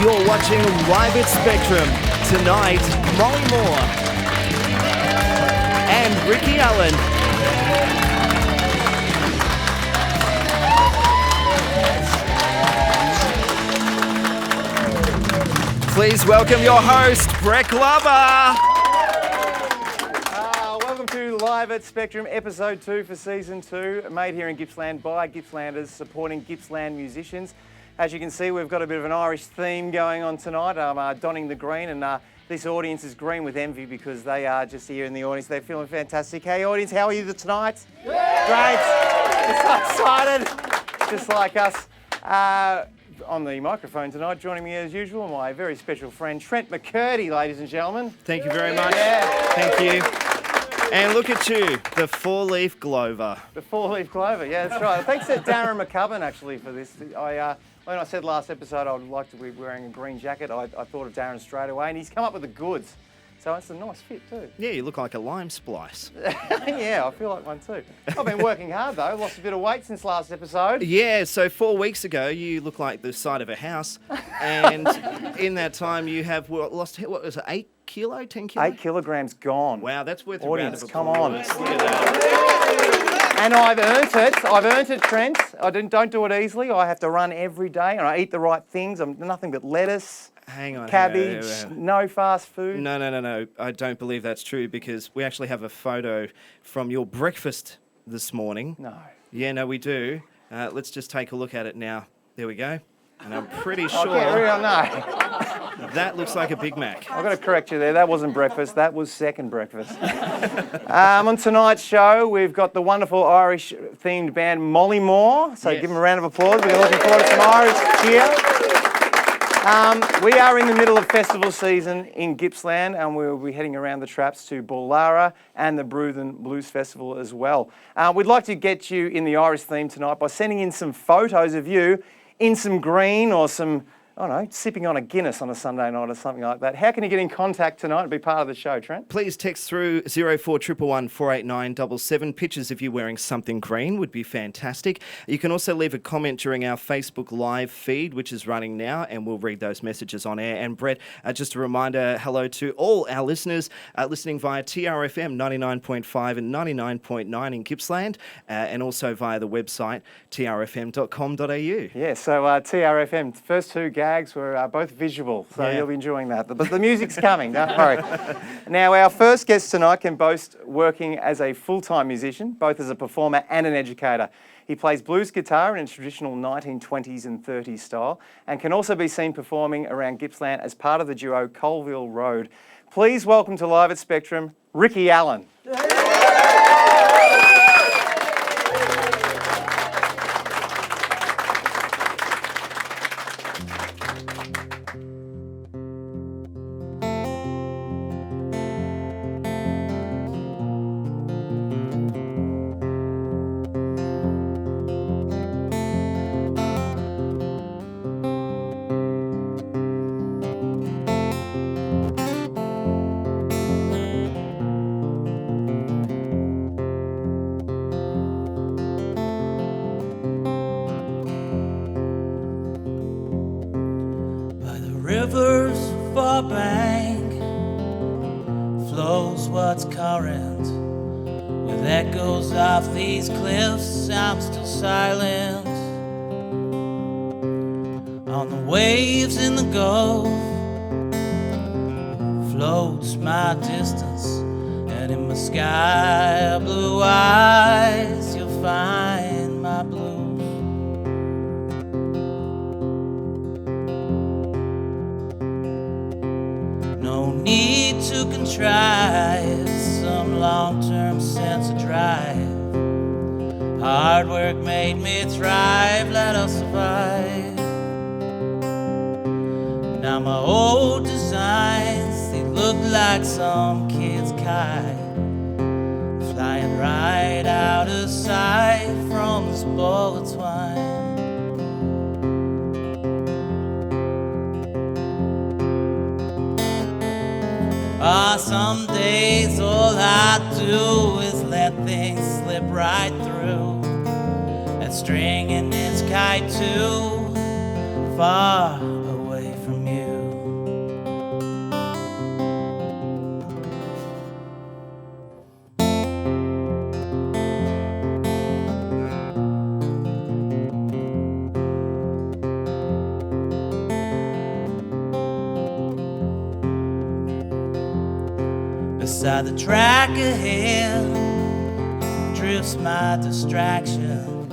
You're watching Live at Spectrum. Tonight, Mollimor and Ricky Allan. Please welcome your host, Brett Glover. Welcome to Live at Spectrum, episode 2 for season 2, made here in Gippsland by Gippslanders supporting Gippsland musicians. As you can see, we've got a bit of an Irish theme going on tonight. I'm donning the green, and this audience is green with envy because they are just here in the audience. They're feeling fantastic. Hey, audience, how are you tonight? Yeah. Great. So excited, just like us. On the microphone tonight, joining me as usual, my very special friend Trent McCurdy, ladies and gentlemen. Thank you very much. Yeah. Thank you. And look at you, the four-leaf clover. The four-leaf clover, yeah, that's right. Thanks to Darren McCubbin, actually, for this. When I said last episode I would like to be wearing a green jacket, I thought of Darren straight away, and he's come up with the goods. So it's a nice fit too. Yeah, you look like a lime splice. Yeah, I feel like one too. I've been working hard though, lost a bit of weight since last episode. Yeah, so 4 weeks ago you look like the side of a house, and in that time you have lost, what was it, 8 kilo, 10 kilo? 8 kilograms gone. Wow, that's worth audience, a round come of on. applause. Look at that. And I've earned it, Trent. I don't do it easily. I have to run every day, and I eat the right things. I'm nothing but lettuce. Hang on. Cabbage, no fast food. No. I don't believe that's true because we actually have a photo from your breakfast this morning. No. Yeah, no, we do. Let's just take a look at it now. There we go. And I'm pretty sure that looks like a Big Mac. I've got to correct you there. That wasn't breakfast. That was second breakfast. On tonight's show, we've got the wonderful Irish-themed band Mollimor. So Give them a round of applause. We're looking forward to some Irish cheer. We are in the middle of festival season in Gippsland, and we'll be heading around the traps to Bolara and the Bruen Blues Festival as well. We'd like to get you in the Irish theme tonight by sending in some photos of you in some green or some, I don't know, sipping on a Guinness on a Sunday night or something like that. How can you get in contact tonight and be part of the show, Trent? Please text through 0411 489 Pictures of you wearing something green would be fantastic. You can also leave a comment during our Facebook Live feed, which is running now, and we'll read those messages on air. And Brett, just a reminder, hello to all our listeners listening via TRFM 99.5 and 99.9 in Gippsland, and also via the website trfm.com.au. Yeah, so TRFM, first two gags were both visual, so you'll be enjoying that. But the music's coming, don't worry. Now, our first guest tonight can boast working as a full-time musician, both as a performer and an educator. He plays blues guitar in a traditional 1920s and 30s style, and can also be seen performing around Gippsland as part of the duo Colville Road. Please welcome to Live at Spectrum, Ricky Allan. River's far bank flows what's current. With echoes off these cliffs, I'm still silent. On the waves in the Gulf floats my distance, and in my sky blue eyes you'll find my blues. No need to contrive some long-term sense of drive. Hard work made me thrive, let us survive. Now my old designs, they look like some kid's kite, flying right out of sight from this ball of twine. Some days all I do is let things slip right through, and stringing its kite too far away from you. beside the track ahead drifts my distraction.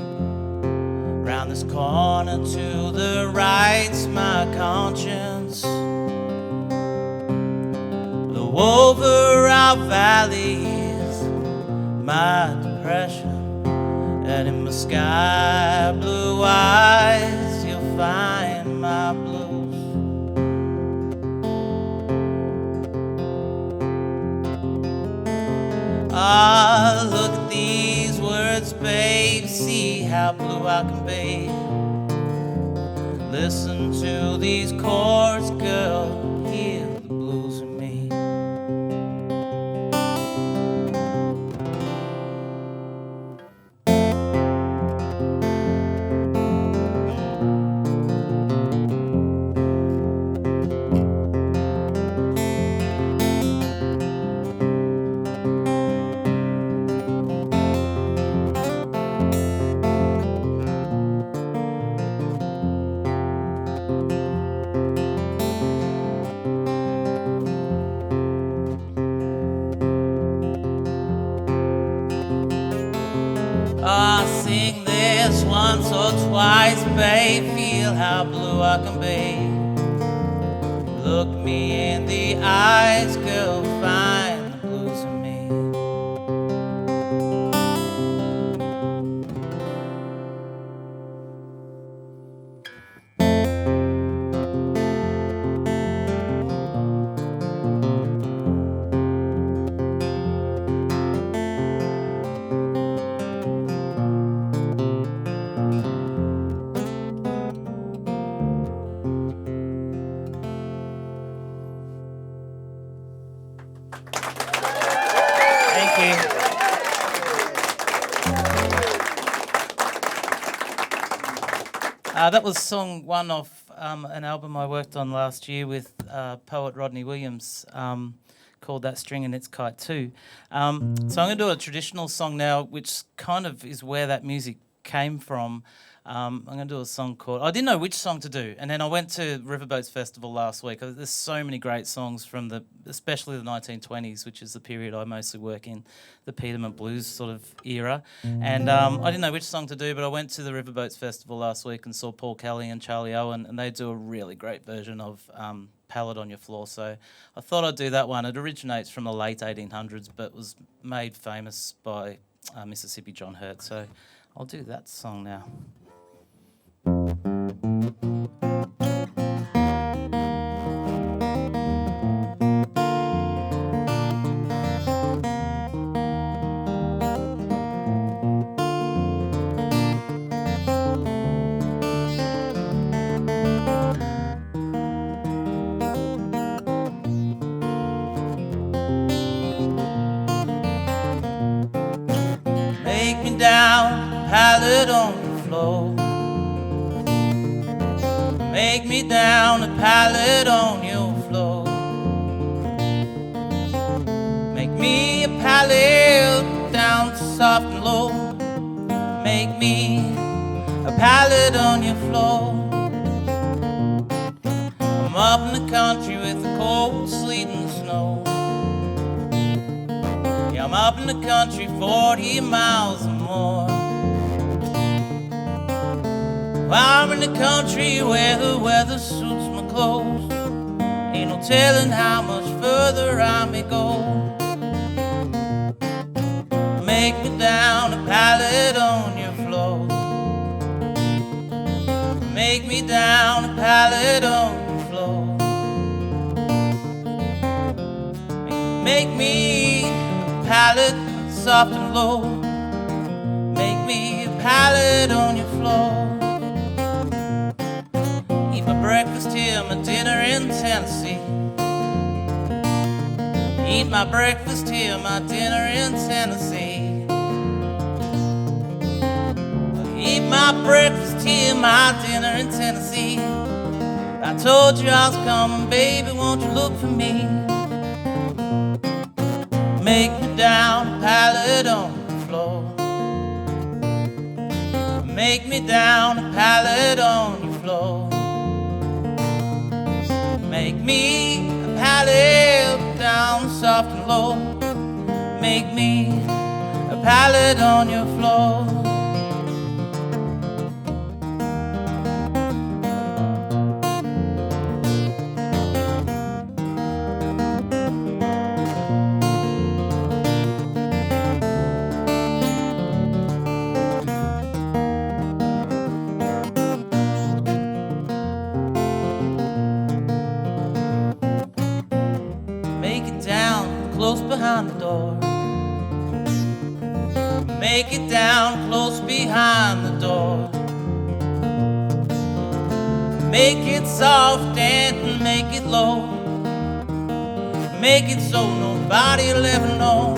Round this corner to the right's my conscience. Blow over our valleys, my depression. And in my sky blue eyes you'll find my blues. Ah, look at these words, babe, see how blue I can be. Listen to these chords, girl, hear the blues in me. Ah, sing this once or twice, babe, feel how blue I can be. Look me in the eyes, girl, find the blues in me. Thank you. That was song one off an album I worked on last year with poet Rodney Williams called That String and Its Kite Too. So I'm going to do a traditional song now, which kind of is where that music came from. I'm going to do a song called... I didn't know which song to do, and then I went to Riverboats Festival last week. There's so many great songs from especially the 1920s, which is the period I mostly work in, the Peterman Blues sort of era. And I didn't know which song to do, but I went to the Riverboats Festival last week and saw Paul Kelly and Charlie Owen, and they do a really great version of Pallet on Your Floor. So I thought I'd do that one. It originates from the late 1800s, but was made famous by Mississippi John Hurt. So I'll do that song now. Take me down, pallet on the floor. Make me down, a pallet on your floor. Make me a pallet down soft and low. Make me a pallet on your floor. I'm up in the country with the cold sleet and snow. Yeah, I'm up in the country 40 miles or more. I'm in the country where the weather suits my clothes. Ain't no telling how much further I may go. Make me down, a pallet on your floor. Make me down, a pallet on your floor. Make me a pallet soft and low. Make me a pallet on your floor. Eat my breakfast here, my dinner in Tennessee. Eat my breakfast here, my dinner in Tennessee. Eat my breakfast here, my dinner in Tennessee. I told you I was coming, baby, won't you look for me? Make me down, a pallet on the floor. Make me down, a pallet on your floor. Make me a pallet down soft and low. make me a pallet on your floor. Make it down close behind the door. Make it down close behind the door. Make it soft and make it low. Make it so nobody'll ever know.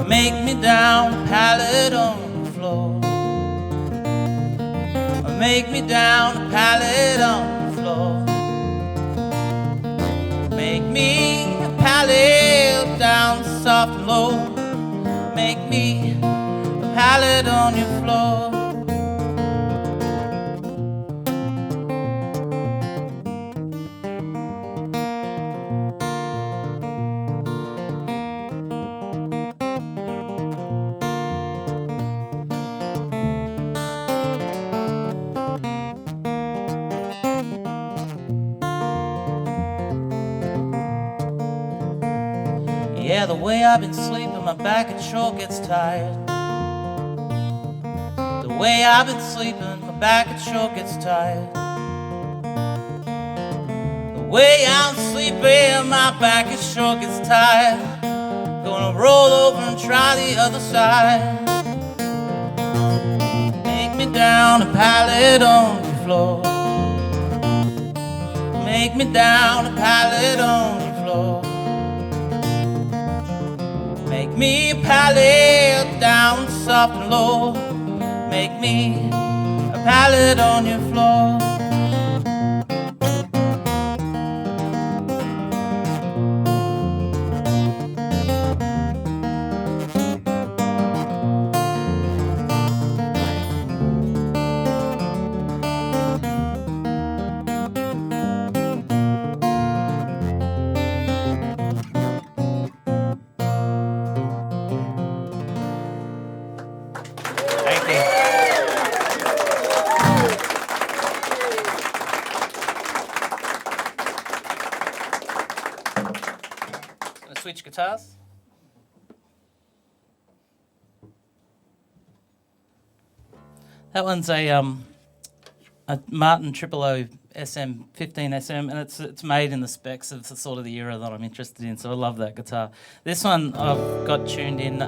Make me down a pallet on the floor. Make me down a pallet on the floor. Make me a pallet down soft and low. Make me a pallet on your floor. Yeah, the way I've been sleeping, my back it sure gets tired. The way I've been sleeping, my back it sure gets tired. The way I'm sleeping, my back it sure gets tired. Gonna roll over and try the other side. Make me down a pallet on the floor. Make me down a pallet on your floor. Make me a pallet down soft and low. Make me a pallet on your floor. Switch guitars. That one's a Martin 000 SM 15 SM, and it's made in the specs of the sort of the era that I'm interested in. So I love that guitar. This one I've got tuned in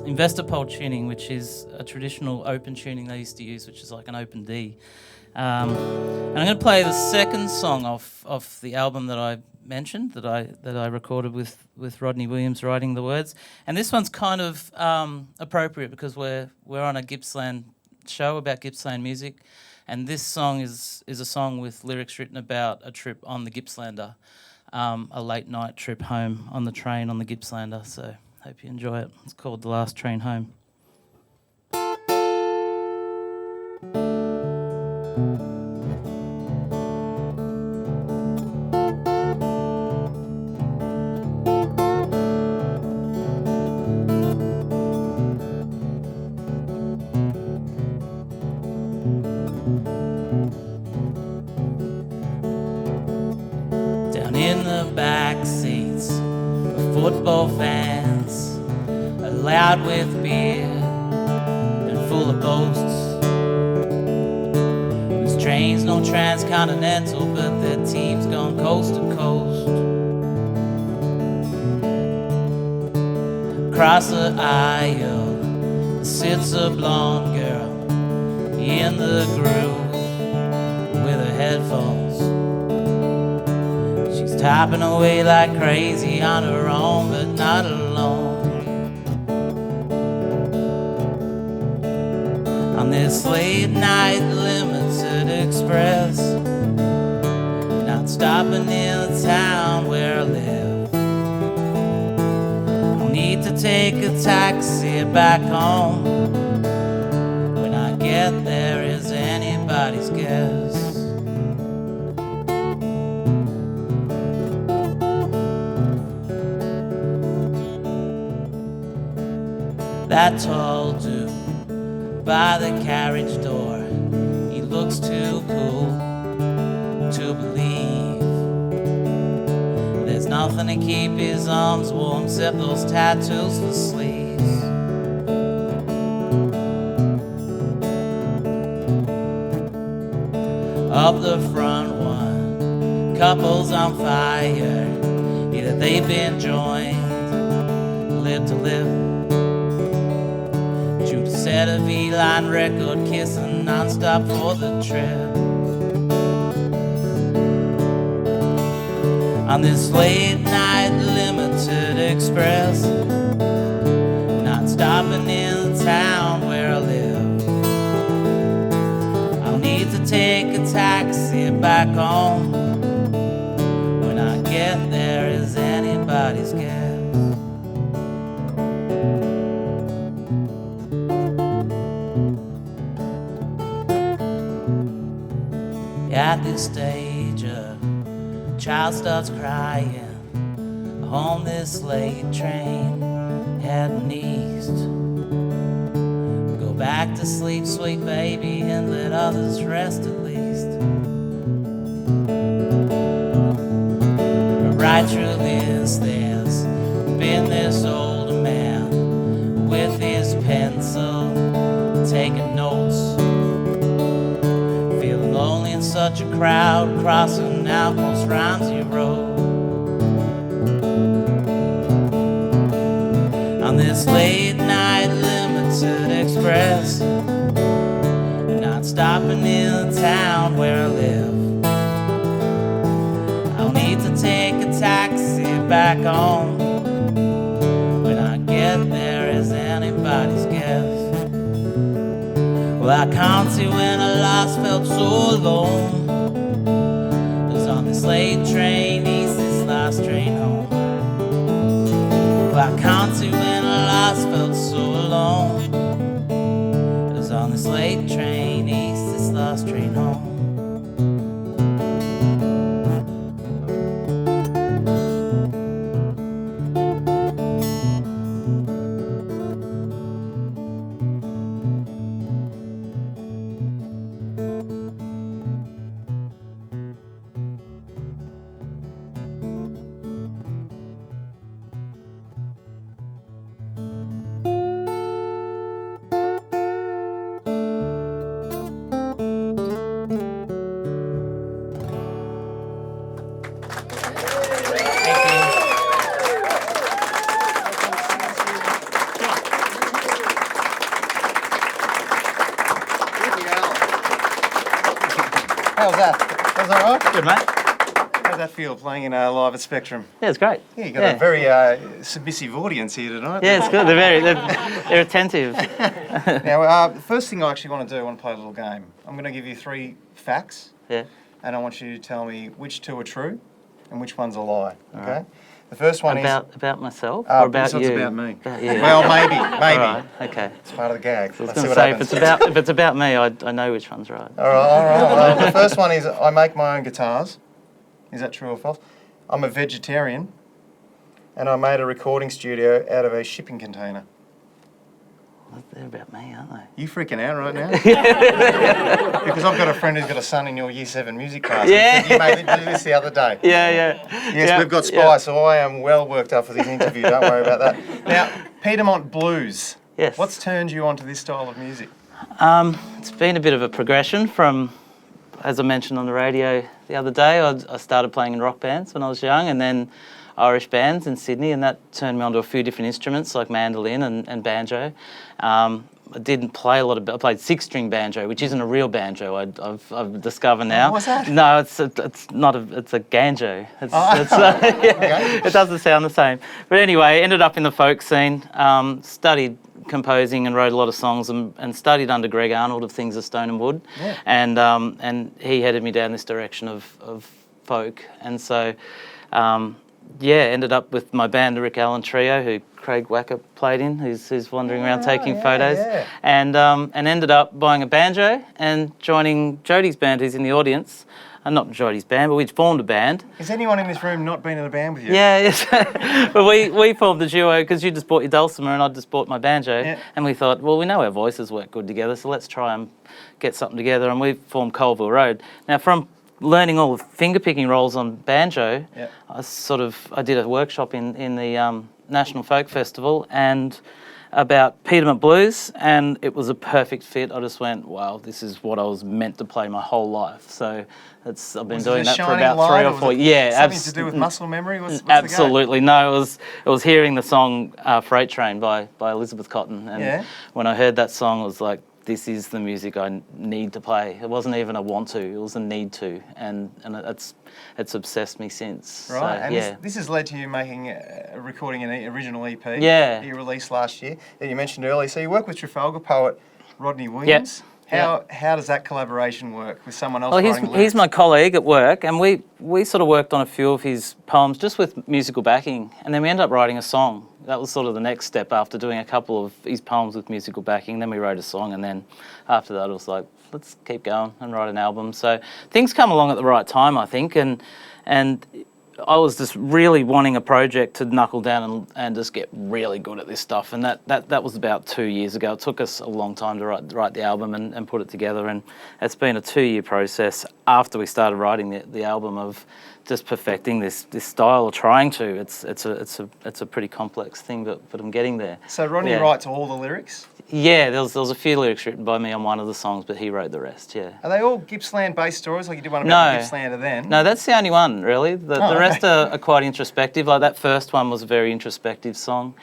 investor pole tuning, which is a traditional open tuning they used to use, which is like an open D. And I'm going to play the second song off the album that I mentioned, that I recorded with Rodney Williams writing the words. And this one's kind of appropriate because we're on a Gippsland show about Gippsland music, and this song is a song with lyrics written about a trip on the Gippslander, a late night trip home on the train on the Gippslander. So hope you enjoy it. It's called The Last Train Home. In the back seats of football fans, loud with beer and full of boasts. This train's no transcontinental, but their team's gone coast to coast. Across the aisle sits a blonde girl in the groove with her headphones. Typing away like crazy on her own, but not alone. On this late night limited express, not stopping in the town where I live. I'll need to take a taxi back home. When I get there, is anybody's guess. that tall dude by the carriage door. He looks too cool to believe. There's nothing to keep his arms warm except those tattoos for sleeves. Up the front one, couples on fire. Either they've been joined, lip to lip. Shoot a set of E-line record, kissing non-stop for the trip. On this late night limited express, not stopping in the town where I live. I'll need to take a taxi back home. When I get there, is anybody's guess. At this stage, a child starts crying. Home this late train heading east. Go back to sleep, sweet baby, and let others rest at least. But right through this, there's been this old man with his pencil taking notes. Feeling lonely in such a crowd, crossing out most Ramsey Road. On this late night limited express, not stopping in the town where I live. I'll need to take a taxi back home. When I get there, is anybody's guess. Well, I can't see when I last felt so alone. It was on this late train east, this last train home. Well, I can't see when I last felt so alone. It was on this late train east, this last train home. How's that? Was that right? Good, mate. How's that feel playing in live at Spectrum? Yeah, it's great. Yeah, you got a very submissive audience here tonight. Yeah, it's good. They're attentive. Now, the first thing I actually want to do, I want to play a little game. I'm going to give you 3 facts. Yeah. And I want you to tell me which 2 are true and which one's a lie. Okay. Right. The first one About myself or about this one's you? about me. About you. Well, maybe. All right, okay. It's part of the gag. I was Let's going see to what say, happens. if it's about me, I know which one's right. All right. Well, the first one is I make my own guitars. Is that true or false? I'm a vegetarian, and I made a recording studio out of a shipping container. Well, they're about me, aren't they? You freaking out right now? Because I've got a friend who's got a son in your Year 7 music class. Yeah. You made me do this the other day. Yeah. Yes, Yeah, we've got Spy, yeah. so I am well worked up for this interview. Don't worry about that. Now, Piedmont Blues. Yes. What's turned you onto this style of music? It's been a bit of a progression from, as I mentioned on the radio the other day, I started playing in rock bands when I was young, and then Irish bands in Sydney, and that turned me onto a few different instruments like mandolin and banjo. I didn't play a lot of. I played 6-string banjo, which isn't a real banjo. I've discovered now. What's that? No, it's not a. It's a ganjo. Okay. It doesn't sound the same. But anyway, ended up in the folk scene. Studied composing and wrote a lot of songs, and studied under Greg Arnold of Things of Stone and Wood. Yeah. And he headed me down this direction of folk, and so. ended up with my band, the Rick Allan Trio, who Craig Wacker played in, who's wandering around taking photos, and ended up buying a banjo and joining Jodie's band, who's in the audience. Not Jodie's band, but we formed a band. Has anyone in this room not been in a band with you? Yeah, yes. But we formed a duo because you just bought your dulcimer and I just bought my banjo. And we thought, well, we know our voices work good together, so let's try and get something together. And we formed Colville Road. Now, from learning all the finger picking rolls on banjo, I did a workshop in the National Folk Festival and about Bruen Blues, and it was a perfect fit. I just went, wow, this is what I was meant to play my whole life. So I've been doing that for about 3 or 4 years. Yeah, something to do with muscle memory. What's absolutely no. It was hearing the song "Freight Train" by Elizabeth Cotton, and when I heard that song, it was like, this is the music I need to play. It wasn't even a want to; it was a need to, and it's obsessed me since. Right, so, and this has led to you recording an original EP that you released last year that you mentioned earlier. So you work with Trafalgar poet Rodney Williams. How does that collaboration work with someone else writing lyrics? He's my colleague at work, and we sort of worked on a few of his poems just with musical backing, and then we ended up writing a song. That was sort of the next step after doing a couple of his poems with musical backing. Then we wrote a song, and then after that it was like, let's keep going and write an album. So things come along at the right time, I think, and I was just really wanting a project to knuckle down and just get really good at this stuff, and that was about 2 years ago. It took us a long time to write the album and put it together, and it's been a 2-year process after we started writing the album of just perfecting this style, or trying to. It's a pretty complex thing, but I'm getting there. So Rodney writes all the lyrics? Yeah, there was a few lyrics written by me on one of the songs, but he wrote the rest, yeah. Are they all Gippsland-based stories, like you did one about Gippslander then? No, that's the only one, really. The rest are quite introspective. Like that first one was a very introspective song.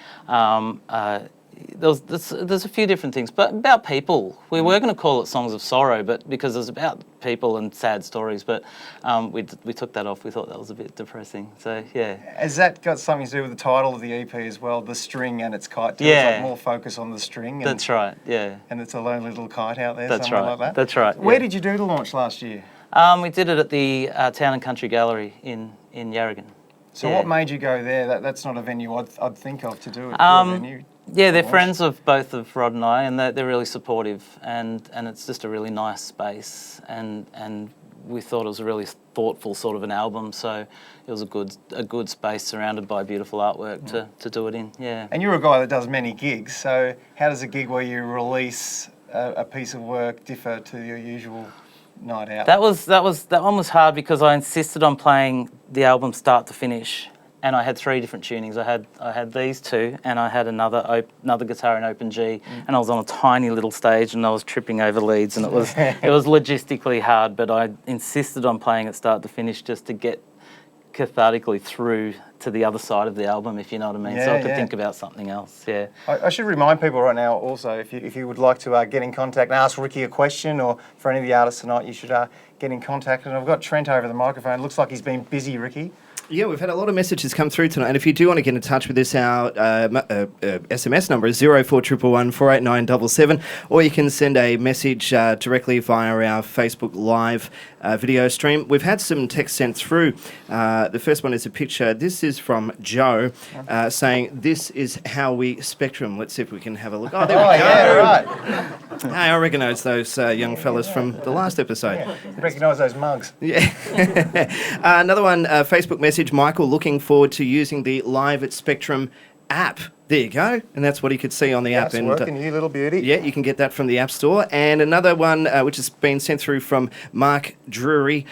There's a few different things, but about people. We were going to call it Songs of Sorrow, but because it was about people and sad stories, but we took that off. We thought that was a bit depressing. So, yeah. Has that got something to do with the title of the EP as well, The String and Its Kite? Yeah. It's like more focus on the string. That's right, yeah. And it's a lonely little kite out there, That's somewhere right. like that? That's right. Where did you do the launch last year? We did it at the Town and Country Gallery in Yarragon. So what made you go there? That's not a venue I'd think of to do it. Venue. Yeah, they're friends of both of Rod and I, and they're really supportive, and it's just a really nice space, and we thought it was a really thoughtful sort of an album, so it was a good space surrounded by beautiful artwork to do it in. Yeah. And you're a guy that does many gigs, so how does a gig where you release a piece of work differ to your usual night out? That one was hard because I insisted on playing the album start to finish. And I had 3 different tunings. I had these 2, and I had another guitar in open G, and I was on a tiny little stage, and I was tripping over leads, and it was logistically hard. But I insisted on playing it start to finish just to get cathartically through to the other side of the album, if you know what I mean. So I could think about something else. Yeah. I should remind people right now also, if you would like to get in contact and ask Ricky a question, or for any of the artists tonight, you should get in contact. And I've got Trent over the microphone. Looks like he's been busy, Ricky. Yeah, we've had a lot of messages come through tonight, and if you do want to get in touch with us, our SMS number is 0411 48977, or you can send a message directly via our Facebook Live video stream. We've had some text sent through. The first one is a picture. This is from Joe saying, "This is how we spectrum." Let's see if we can have a look. Oh, there we go. Yeah, right. Hey, I recognise those young fellas from the last episode. Yeah. Recognise those mugs. Yeah. Another one, Facebook message, Michael, looking forward to using the Live at Spectrum app. There you go. And that's what he could see on the app. That's working, you little beauty. Yeah, you can get that from the App Store. And another one, which has been sent through from Mark Drury,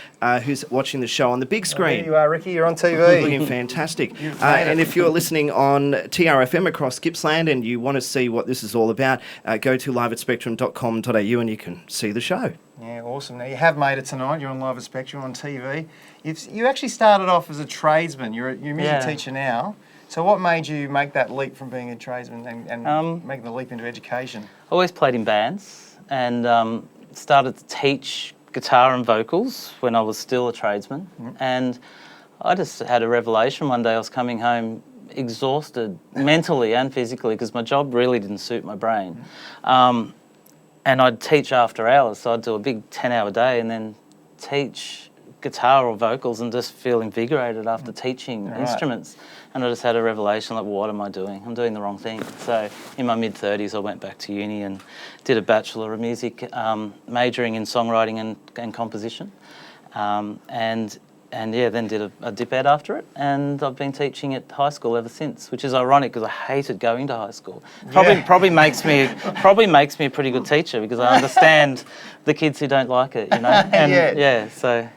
who's watching the show on the big screen. There you are, Ricky. You're on TV. Looking fantastic. And if you're listening on TRFM across Gippsland and you want to see what this is all about, go to liveatspectrum.com.au and you can see the show. Yeah, awesome. Now, you have made it tonight. You're on Live at Spectrum on TV. You actually started off as a tradesman. You're a music teacher now. So what made you make that leap from being a tradesman and making the leap into education? I always played in bands and started to teach guitar and vocals when I was still a tradesman. And I just had a revelation one day. I was coming home exhausted mentally and physically because my job really didn't suit my brain. And I'd teach after hours, so I'd do a big 10-hour day and then teach guitar or vocals and just feel invigorated after teaching instruments. And I just had a revelation, like, what am I doing? I'm doing the wrong thing. So in my mid-30s, I went back to uni and did a Bachelor of Music, majoring in songwriting and composition. And then did a dip ed after it, and I've been teaching at high school ever since, which is ironic because I hated going to high school. Probably makes me a pretty good teacher because I understand the kids who don't like it, you know. And So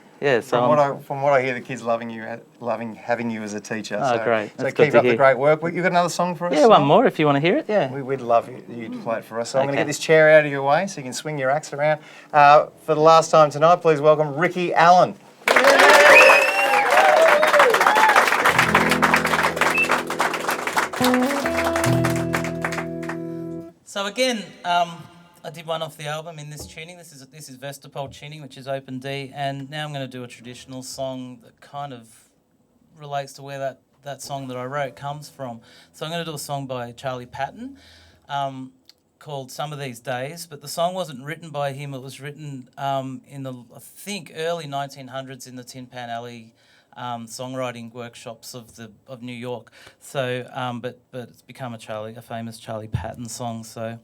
from what I hear, the kids loving having you as a teacher. Oh, so, great! So That's keep up the great work. You got another song for us? Yeah, one more if you want to hear it. Yeah, we'd love you to play it for us. So I'm going to get this chair out of your way so you can swing your axe around. For the last time tonight, please welcome Ricky Allan. So again, I did one off the album in this tuning. This is Vestipole tuning, which is open D, and now I'm going to do a traditional song that kind of relates to where that song that I wrote comes from. So I'm going to do a song by Charlie Patton called Some of These Days, but the song wasn't written by him. It was written in the, I think, early 1900s in the Tin Pan Alley songwriting workshops of New York. So, but it's become a famous Charlie Patton song. So,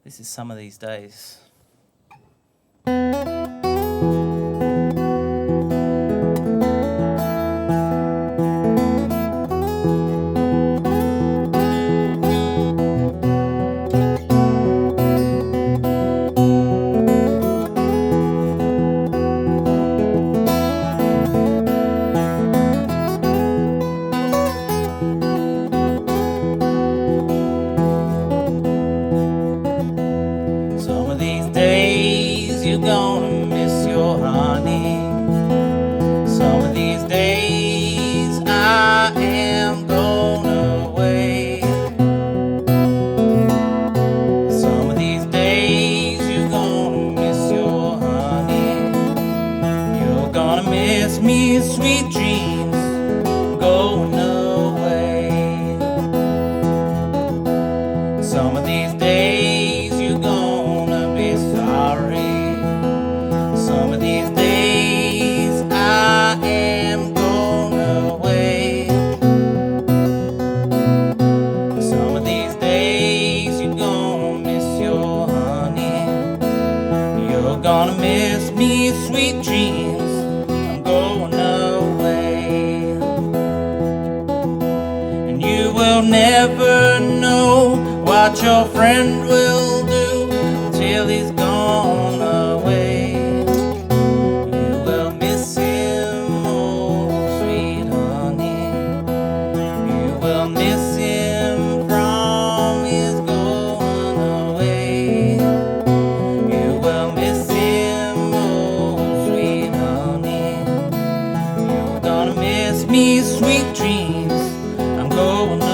this is Some of These Days. Your friend will do till he's gone away. You will miss him, oh sweet honey. You will miss him from his going away. You will miss him, oh sweet honey. You're gonna miss me, sweet dreams. I'm going away.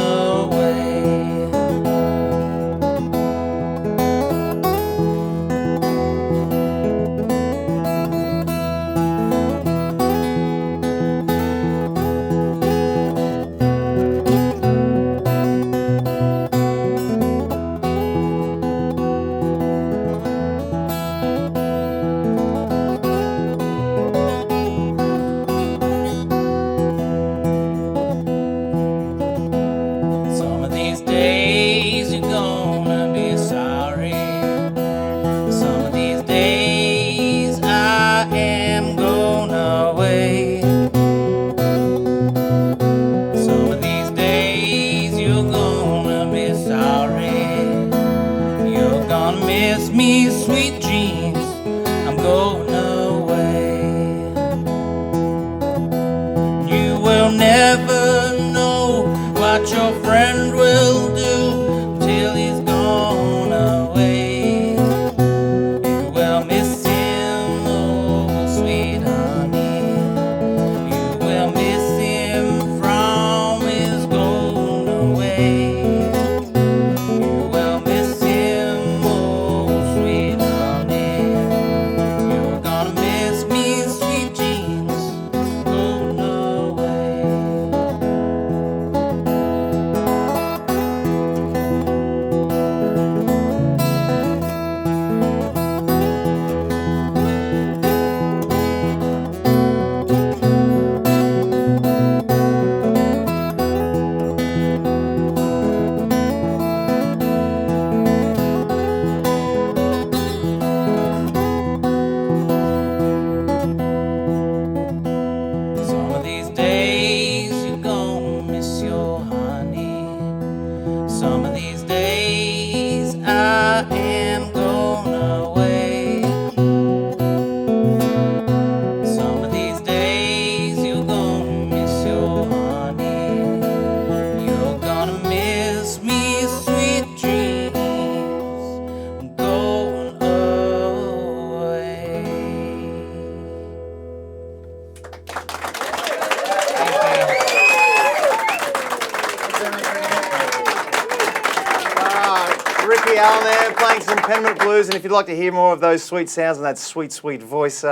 Ricky Allan there playing some Penman Blues, and if you'd like to hear more of those sweet sounds and that sweet, sweet voice,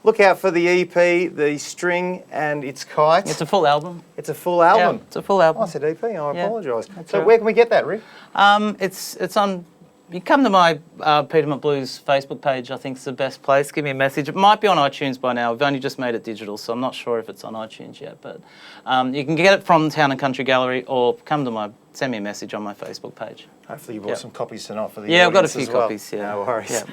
look out for the EP, The String and Its Kite. It's a full album. It's a full album? Yeah, it's a full album. I said EP, I apologise. So right. where can we get that, Rick? It's on... You come to my Peter Blues Facebook page, I think it's the best place. Give me a message. It might be on iTunes by now. We've only just made it digital, so I'm not sure if it's on iTunes yet. But you can get it from Town and Country Gallery or send me a message on my Facebook page. Hopefully you bought some copies tonight for the Yeah, I've got a audience few as well. copies, yeah. No worries.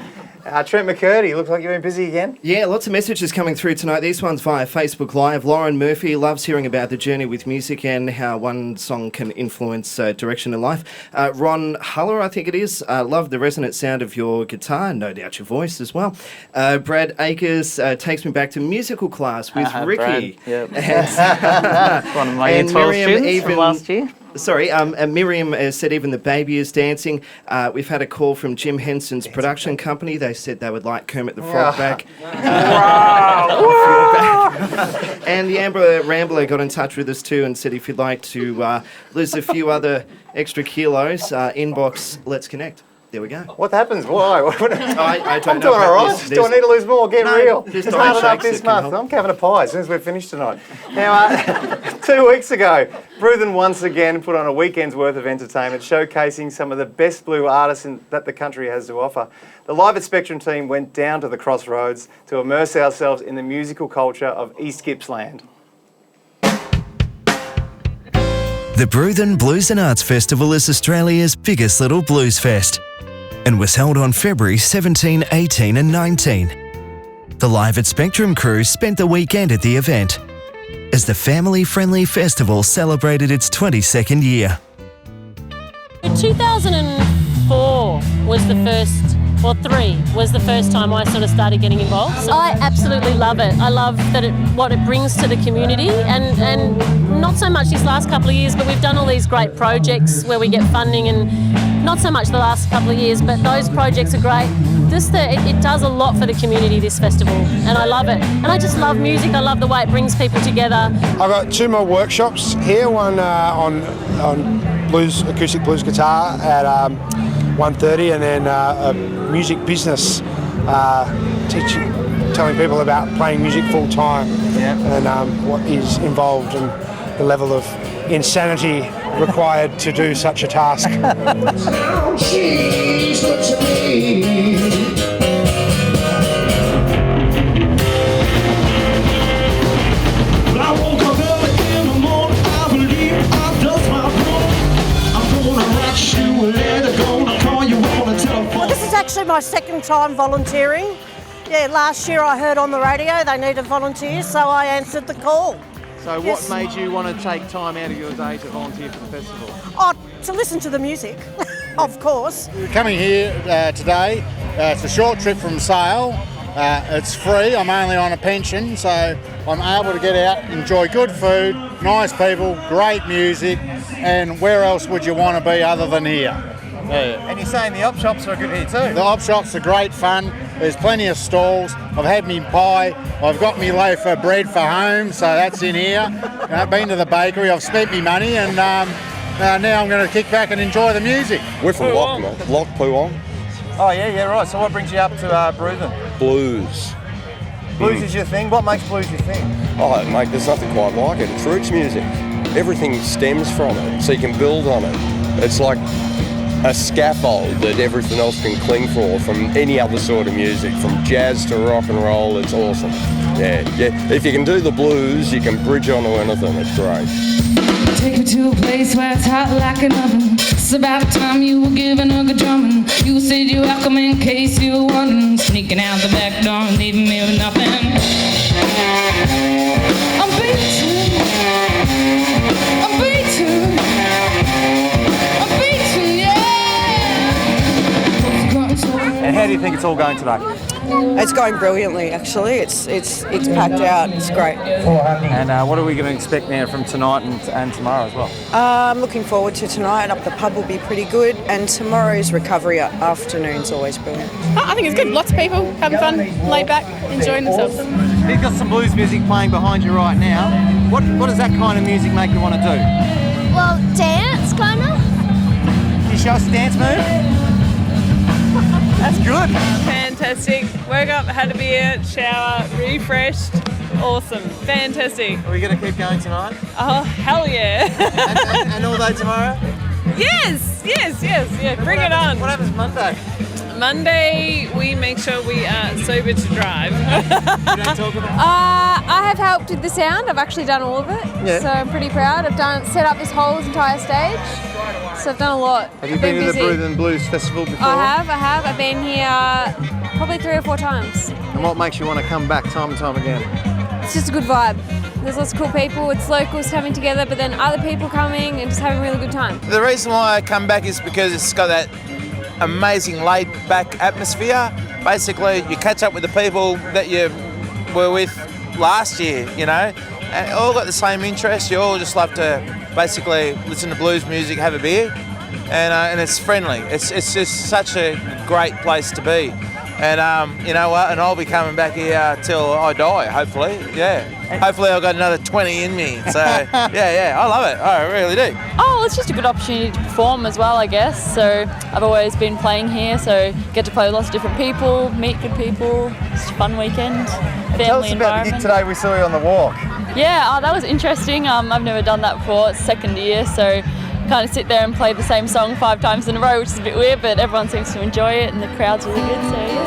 Yeah. Trent McCurdy, looks like you've been busy again. Yeah, lots of messages coming through tonight. These ones via Facebook Live. Lauren Murphy loves hearing about the journey with music and how one song can influence direction in life. Ron Huller, I think it is, love the resonant sound of your guitar, no doubt your voice as well. Brad Akers takes me back to musical class with Ricky. Brad, yeah. One of my year 12 students from last year. Sorry, Miriam said even the baby is dancing. We've had a call from Jim Henson's production company. They said they would like Kermit the Frog back. And the Amber Rambler got in touch with us too and said if you'd like to lose a few other extra kilos, inbox Let's Connect. There we go. What happens? Why? I don't I'm know. doing all right. Do I need to lose more? Get real. Just It's hard enough shakes this that can month. help. I'm having a pie as soon as we're finished tonight. Now, 2 weeks ago, Bruthen once again put on a weekend's worth of entertainment, showcasing some of the best blue artists that the country has to offer. The Live at Spectrum team went down to the Crossroads to immerse ourselves in the musical culture of East Gippsland. The Bruthen Blues and Arts Festival is Australia's biggest little blues fest and was held on February 17, 18 and 19. The Live at Spectrum crew spent the weekend at the event as the family-friendly festival celebrated its 22nd year. 2004 was the first, or 3 was the first time I sort of started getting involved. So I absolutely love it. I love that what it brings to the community, and not so much these last couple of years, but we've done all these great projects where we get funding, and not so much the last couple of years, but those projects are great. It does a lot for the community, this festival, and I love it. And I just love music. I love the way it brings people together. I've got 2 more workshops here, one on acoustic blues guitar at 1:30, and then a music business telling people about playing music full time and what is involved and the level of insanity required to do such a task. Well, this is actually my second time volunteering. Yeah, last year I heard on the radio they needed volunteers, so I answered the call. So what made you want to take time out of your day to volunteer for the festival? Oh, to listen to the music, of course. We're coming here today. It's a short trip from Sale. It's free. I'm only on a pension, so I'm able to get out, enjoy good food, nice people, great music, and where else would you want to be other than here? Yeah. And you're saying the op shops are good here too? The op shops are great fun. There's plenty of stalls. I've had me pie. I've got me loaf of bread for home, so that's in here. I've been to the bakery. I've spent me money, and now I'm going to kick back and enjoy the music. We're from Lock Puong. Oh yeah, right. So what brings you up to Bruthen? Blues. Blues is your thing? What makes blues your thing? Oh, mate, there's nothing quite like it. It's roots music. Everything stems from it, so you can build on it. It's like a scaffold that everything else can cling for from any other sort of music, from jazz to rock and roll. It's awesome. Yeah. If you can do the blues, you can bridge onto anything. It's great. Take me to a place where it's hot like an oven. It's about time you were giving a good drumming. You said you welcome in case you were wondering. Sneaking out the back door and leaving me with nothing. I'm beaten. I'm beaten. I'm beaten, yeah. And how do you think it's all going today? It's going brilliantly, actually. It's packed out. It's great. And what are we going to expect now from tonight and tomorrow as well? I'm looking forward to tonight. Up the pub will be pretty good, and tomorrow's recovery afternoon's always brilliant. I think it's good. Lots of people having fun, laid back, enjoying themselves. You've got some blues music playing behind you right now. What does that kind of music make you want to do? Well, dance, kind of. Can you show us a dance move? That's good. Fantastic. Woke up, had a beer, shower, refreshed. Awesome. Fantastic. Are we going to keep going tonight? Oh, hell yeah. and all day tomorrow? Yes. Bring it on. What happens Monday? Monday, we make sure we are sober to drive. You don't talk about I have helped with the sound. I've actually done all of it, so I'm pretty proud. I've set up this whole entire stage, so I've done a lot. Have you been to the Bruen Blues Festival before? I have. I've been here probably 3 or 4 times. And what makes you want to come back time and time again? It's just a good vibe. There's lots of cool people. It's locals coming together, but then other people coming and just having a really good time. The reason why I come back is because it's got that amazing laid-back atmosphere. Basically, you catch up with the people that you were with last year, you know, and all got the same interests. You all just love to basically listen to blues music, have a beer, and it's friendly. It's just such a great place to be. And you know what? And I'll be coming back here till I die, hopefully. Yeah. Hopefully I've got another 20 in me. So yeah, I love it. I really do. Oh, it's just a good opportunity to perform as well, I guess. So I've always been playing here, so get to play with lots of different people, meet good people. It's a fun weekend. Family Tell us about the gig today. We saw you on the walk. Yeah, that was interesting. I've never done that before. It's second year, so kind of sit there and play the same song 5 times in a row, which is a bit weird, but everyone seems to enjoy it and the crowd's really good, so yeah.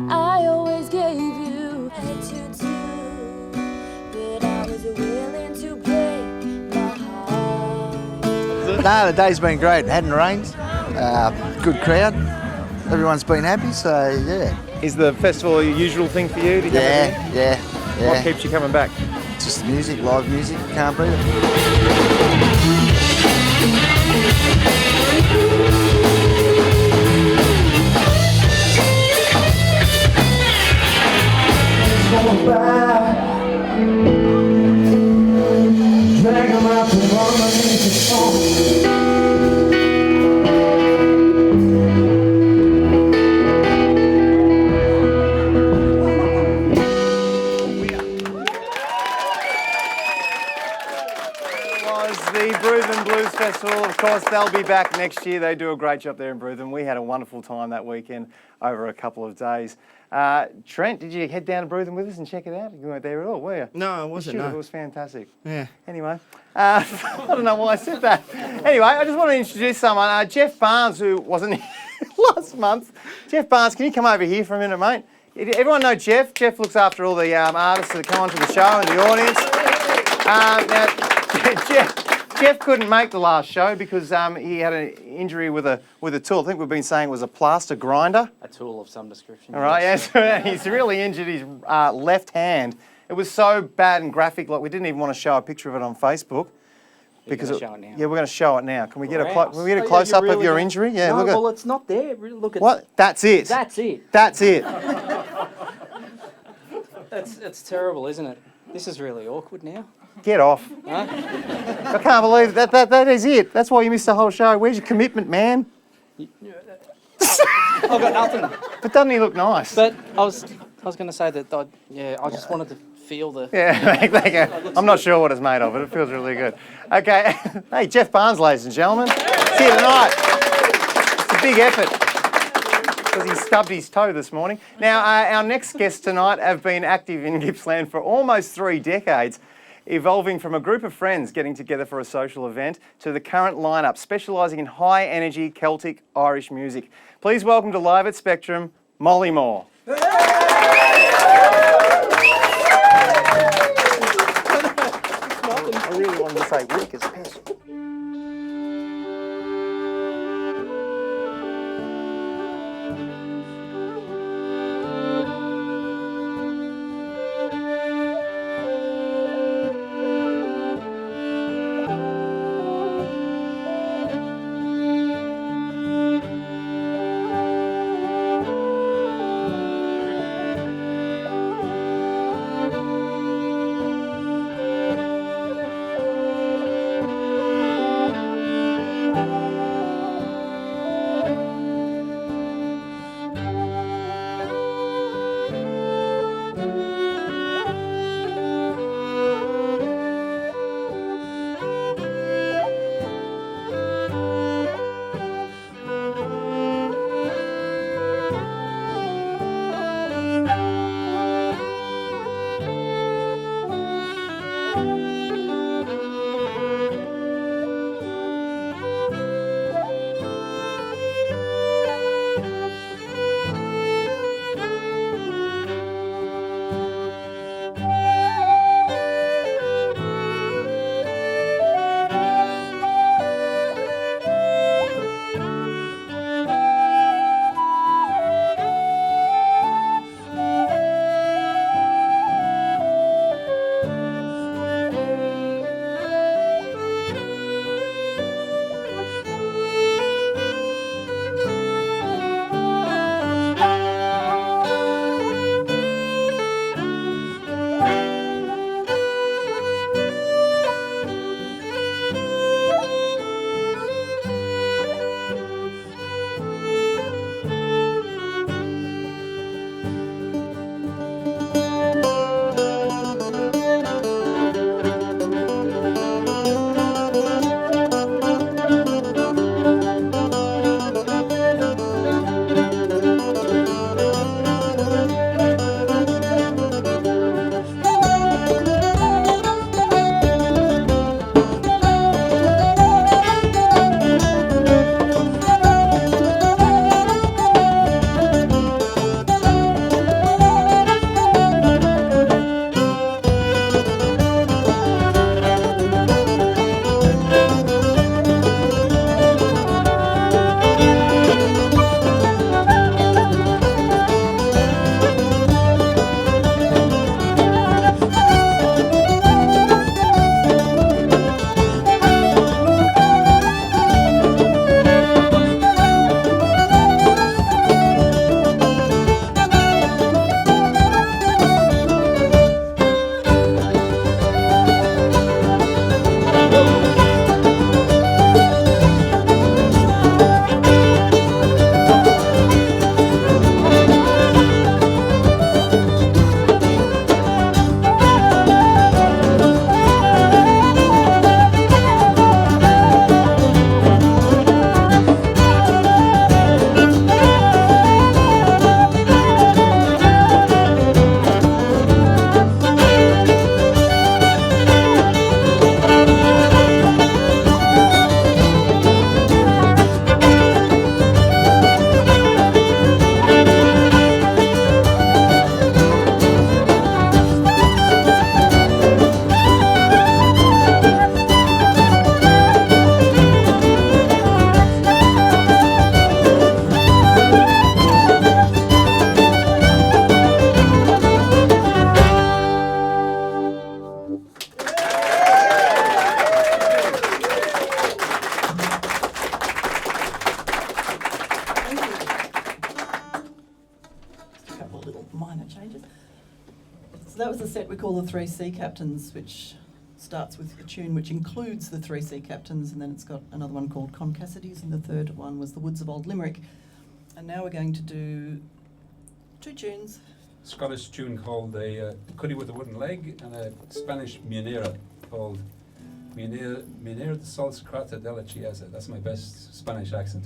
I always gave you S02, but I was willing to break my heart. No, the day's been great. It hadn't rained. Good crowd. Everyone's been happy, so yeah. Is the festival a usual thing for you to come in? Yeah. What keeps you coming back? Just music, live music. Can't beat it. The Bruen Blues Festival, of course, they'll be back next year. They do a great job there in Bruthen. We had a wonderful time that weekend over a couple of days. Trent, did you head down to Bruthen with us and check it out? You weren't there at all, were you? No, I wasn't. You should have. No. It was fantastic. Yeah. Anyway, I don't know why I said that. Anyway, I just want to introduce someone. Jeff Barnes, who wasn't here last month. Jeff Barnes, can you come over here for a minute, mate? Everyone know Jeff? Jeff looks after all the artists that come onto the show and the audience. Now, Jeff couldn't make the last show because he had an injury with a tool. I think we've been saying it was a plaster grinder. A tool of some description. All right, yes. Yeah, so he's really injured his left hand. It was so bad and graphic, like we didn't even want to show a picture of it on Facebook. Because show it now. Yeah, we're going to show it now. Can we get a close up of your injury? Yeah, no, look at. Well, it's not there. Look at what? That's it. That's it. That's it. It's terrible, isn't it? This is really awkward now. Get off. Huh? I can't believe that is it. That's why you missed the whole show. Where's your commitment, man? I've got nothing. But doesn't he look nice? But I was going to say that I just wanted to feel the. Yeah, thank you. I'm not sure what it's made of, but it feels really good. Okay, hey, Jeff Barnes, ladies and gentlemen. It's here tonight. It's a big effort because he stubbed his toe this morning. Now, our next guests tonight have been active in Gippsland for almost 3 decades, evolving from a group of friends getting together for a social event to the current lineup, specialising in high-energy Celtic Irish music. Please welcome to Live at Spectrum, Mollimor. I really wanted to say Rick is pissed. was a set we call the 3 Sea Captains, which starts with a tune which includes the 3 Sea Captains, and then it's got another one called Con Cassidy's, and the third one was The Woods of Old Limerick. And now we're going to do 2 tunes. Scottish tune called a Cuddy with a Wooden Leg, and a Spanish Minera called Minera de Salscrata de la Chiesa. That's my best Spanish accent.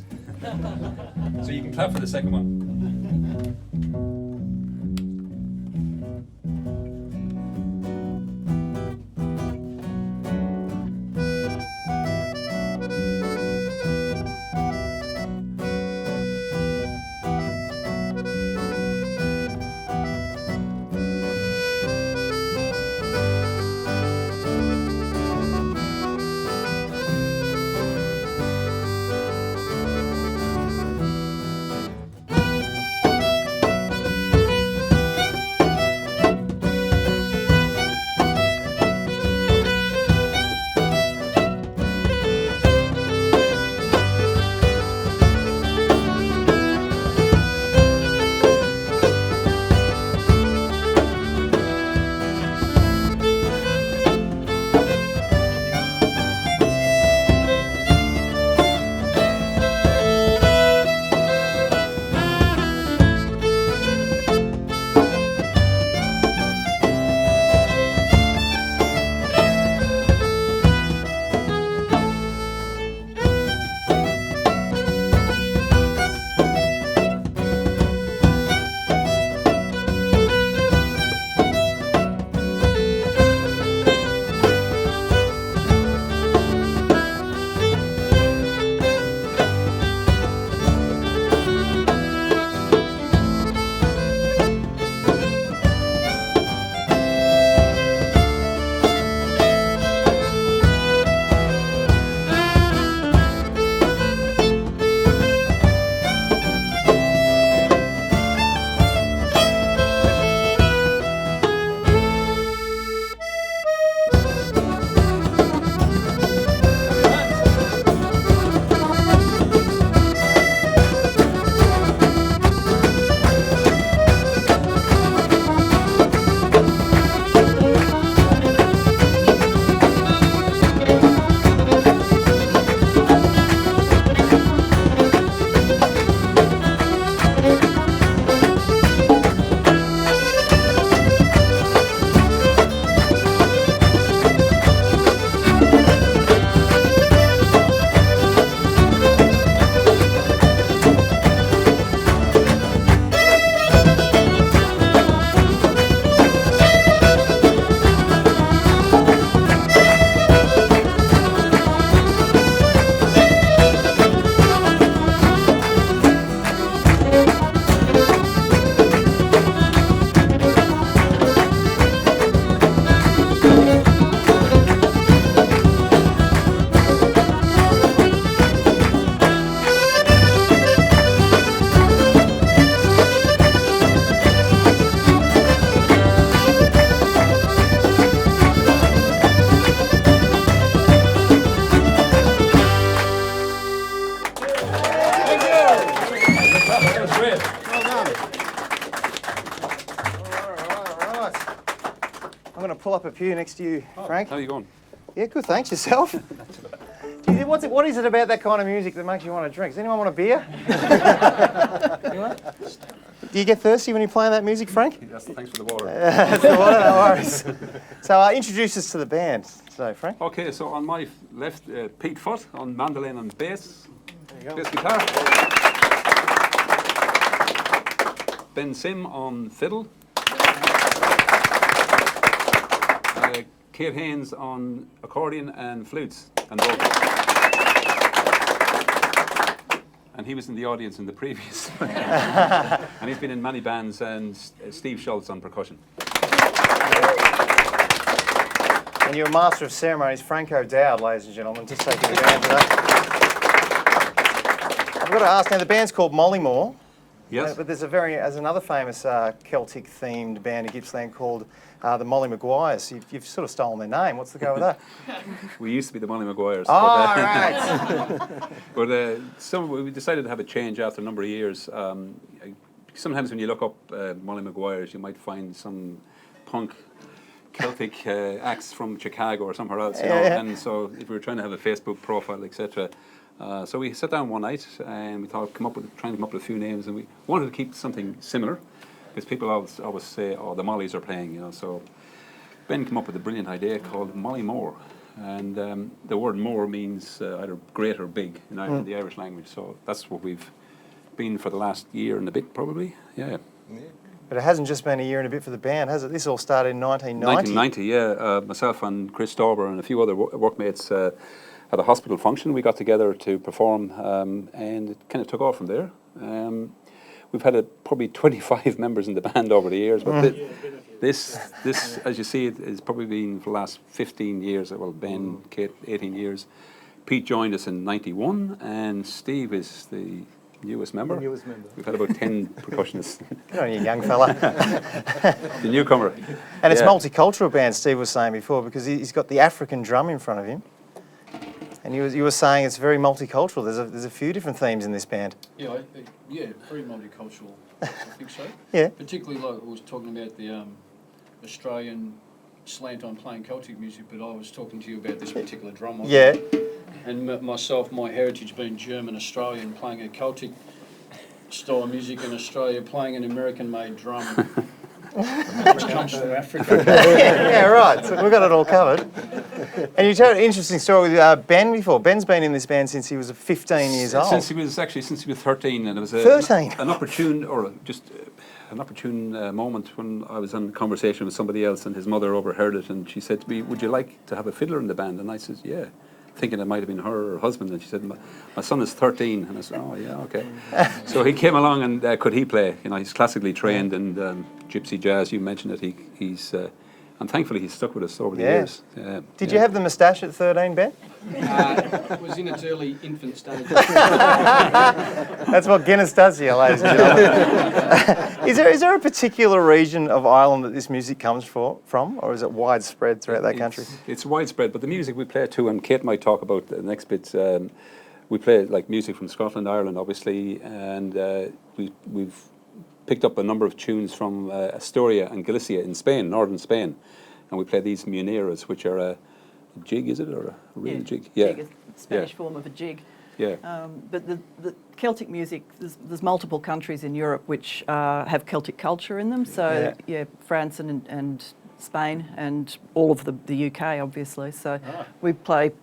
So you can clap for the second one. Pull up a pew next to you, Frank. How are you going? Yeah, good, thanks. Yourself? What is it about that kind of music that makes you want to drink? Does anyone want a beer? Anyone? Do you get thirsty when you're playing that music, Frank? Yes, thanks for the water. That's the water, no worries. So introduce us to the band, so Frank. Okay, so on my left, Pete Foot on mandolin and bass. There you go. Bass guitar. Ben Sim on fiddle. Kate Haynes on accordion and flutes and vocals. And he was in the audience in the previous. And he's been in many bands, and Steve Schultz on percussion. And you're a master of ceremonies, Frank O'Dowd, ladies and gentlemen, just taking the band today. I've got to ask, now the band's called Mollimor. Yes. But there's another famous Celtic-themed band in Gippsland called the Molly Maguires. You've sort of stolen their name. What's the go with that? We used to be the Molly Maguires. Oh, right. But we decided to have a change after a number of years. Sometimes when you look up Molly Maguires, you might find some punk Celtic acts from Chicago or somewhere else, you know. And so if we were trying to have a Facebook profile, etc. So we sat down one night and we thought, trying to come up with a few names, and we wanted to keep something similar because people always say, "Oh, the Mollies are playing," you know. So Ben came up with a brilliant idea called Mollimor, and the word "more" means either great or big in the Irish language. So that's what we've been for the last year and a bit, probably. Yeah. But it hasn't just been a year and a bit for the band, has it? This all started in 1990. 1990, yeah. Myself and Chris Stauber and a few other workmates at a hospital function. We got together to perform, and it kind of took off from there. We've had probably 25 members in the band over the years, but this, as you see, it has probably been for the last 15 years. Well, Ben, Kate, 18 years. Pete joined us in 91, and Steve is the newest member. We've had about 10 percussionists. Good on you, young fella. The newcomer. And it's multicultural band, Steve was saying before, because he's got the African drum in front of him. And you were saying it's very multicultural. There's a few different themes in this band. Yeah, very multicultural. I think so. Yeah. Particularly like I was talking about the Australian slant on playing Celtic music, but I was talking to you about this particular drum. Yeah. And myself, my heritage being German-Australian, playing a Celtic style of music in Australia, playing an American-made drum, which comes from Africa. Yeah, right. So we've got it all covered. And you told an interesting story with Ben before. Ben's been in this band since he was 15 years old. Since he was 13, and it was 13. An opportune moment when I was in conversation with somebody else, and his mother overheard it, and she said to me, "Would you like to have a fiddler in the band?" And I said, "Yeah," thinking it might have been her or her husband. And she said, "My son is 13." And I said, "Oh, yeah, okay." So he came along, and could he play? You know, he's classically trained, and gypsy jazz. You mentioned it. He's and thankfully he's stuck with us over the years. Did you have the moustache at 13, Ben? It was in its early infant stage. That's what Guinness does here, ladies and gentlemen. Is there a particular region of Ireland that this music comes from, or is it widespread throughout that country? It's widespread, but the music we play too, and Kate might talk about the next bit. We play like music from Scotland, Ireland, obviously, and we've picked up a number of tunes from Astoria and Galicia in Spain, northern Spain, and we play these muneras, which are a jig, is it, or a real jig? Yeah, jig, a Spanish form of a jig. Yeah. But the Celtic music, there's multiple countries in Europe which have Celtic culture in them. So France and Spain and all of the UK, obviously. So we play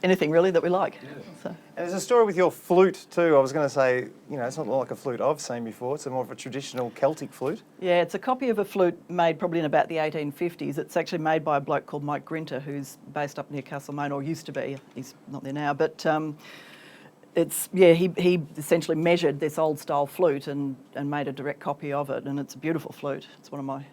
anything really that we like. Yeah. So. And there's a story with your flute too. I was going to say, you know, it's not like a flute I've seen before. It's more of a traditional Celtic flute. Yeah, it's a copy of a flute made probably in about the 1850s. It's actually made by a bloke called Mike Grinter, who's based up near Castlemaine, or used to be. He's not there now, but he essentially measured this old style flute and made a direct copy of it, and it's a beautiful flute.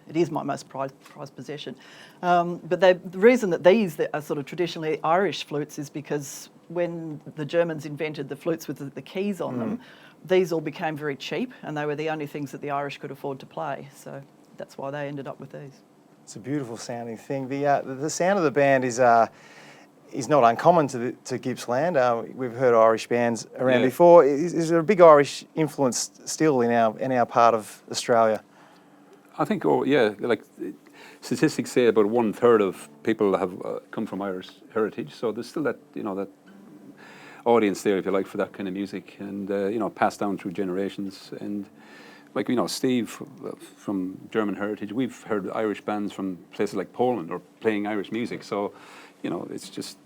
It is my most prized possession. But the reason that these are sort of traditionally Irish flutes is because when the Germans invented the flutes with the keys on them, these all became very cheap, and they were the only things that the Irish could afford to play. So that's why they ended up with these. It's a beautiful sounding thing. The sound of the band is not uncommon to Gippsland. We've heard Irish bands around before. Is there a big Irish influence still in our part of Australia? I think, like statistics say about 1/3 of people have come from Irish heritage. So there's still that audience there, if you like, for that kind of music, and passed down through generations. And like Steve from German heritage, we've heard Irish bands from places like Poland or playing Irish music. So. It's just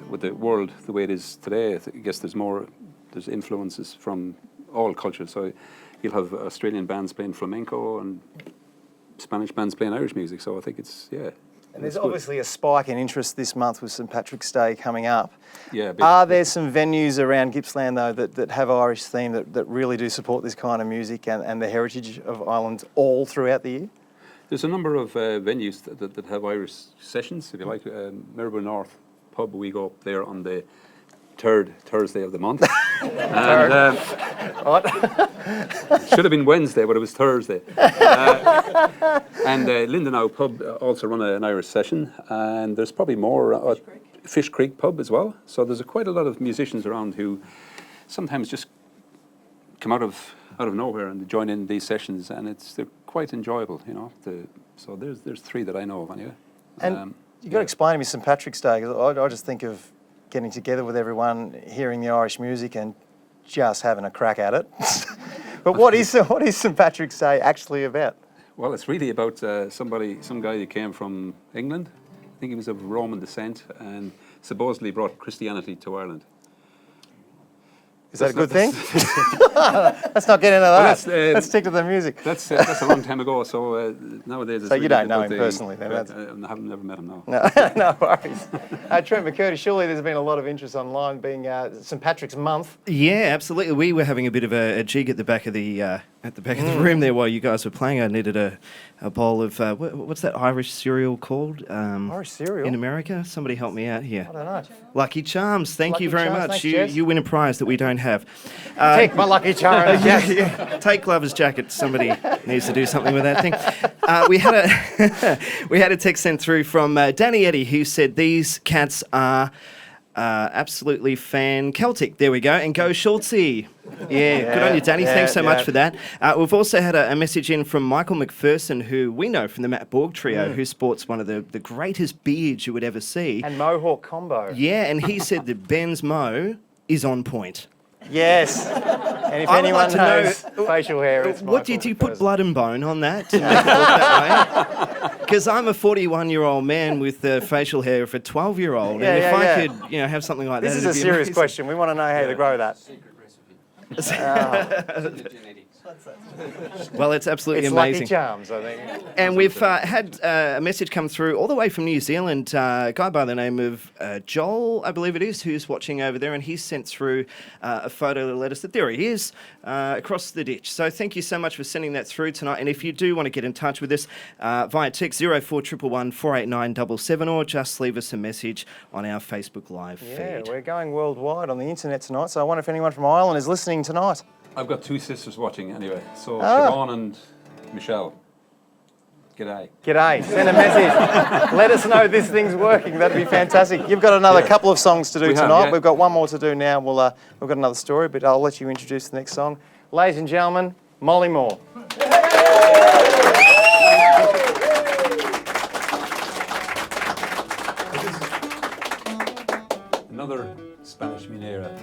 with the world the way it is today, I guess there's influences from all cultures. So you'll have Australian bands playing flamenco and Spanish bands playing Irish music. So I think And there's obviously a spike in interest this month with St Patrick's Day coming up. Yeah. Are there some venues around Gippsland, though, that have Irish theme that really do support this kind of music and the heritage of Ireland all throughout the year? There's a number of venues that have Irish sessions, if you like. Maribor North pub, we go up there on the 3rd Thursday of the month. And, should have been Wednesday, but it was Thursday. And Lindenau pub also run an Irish session, and there's probably more at Fish Creek pub as well. So there's quite a lot of musicians around who sometimes just come out of nowhere and join in these sessions, and they're quite enjoyable, so there's 3 that I know of anyway. And you've got to explain to me St Patrick's Day, because I just think of getting together with everyone, hearing the Irish music and just having a crack at it. But what is St Patrick's Day actually about? Well, it's really about some guy who came from England. I think he was of Roman descent and supposedly brought Christianity to Ireland. Is that a good thing? Let's not get into that. Well, let's stick to the music. That's a long time ago. So nowadays, it's so you really don't know about him personally, then? I haven't never met him. No. No worries. Trent McCurdy, surely there's been a lot of interest online, being St Patrick's Month. Yeah, absolutely. We were having a bit of a jig at the back of the room there while you guys were playing. I needed a bowl of what's that Irish cereal called? Irish cereal in America. Somebody help me out here. I don't know. Lucky Charms. Thank you very much. Thanks, You win a prize that we don't have. Take my Lucky Charms. Yeah. Take Glover's jacket. Somebody needs to do something with that thing. We had a text sent through from Danny Eddy, who said these cats are absolutely Celtic. There we go. And go Schultzy. Yeah, good on you, Danny. Thanks so much for that. We've also had a message in from Michael McPherson, who we know from the Matt Borg Trio, who sports one of the greatest beards you would ever see. And Mohawk combo. Yeah, and he said that Ben's Mo is on point. Yes. And if anyone knows facial hair, it's what did you put blood and bone on that to make it look that way? Because I'm a 41-year-old man with facial hair of a 12-year-old, and if I could, have something like that, this is a serious question. We want to know how to grow that. Well, it's absolutely amazing. Lucky Charms, I think. And we've had a message come through all the way from New Zealand, a guy by the name of Joel, I believe it is, who's watching over there, and he's sent through a photo to let us that there he is, across the ditch. So thank you so much for sending that through tonight. And if you do want to get in touch with us via text 0411 489 77, or just leave us a message on our Facebook Live feed. Yeah, we're going worldwide on the internet tonight, so I wonder if anyone from Ireland is listening tonight. I've got two sisters watching anyway. So Siobhan and Michelle. G'day. G'day. Send a message. Let us know this thing's working. That'd be fantastic. You've got another couple of songs to do tonight. We've got one more to do now. We've got another story, but I'll let you introduce the next song. Ladies and gentlemen, Mollimor. Another Spanish minera.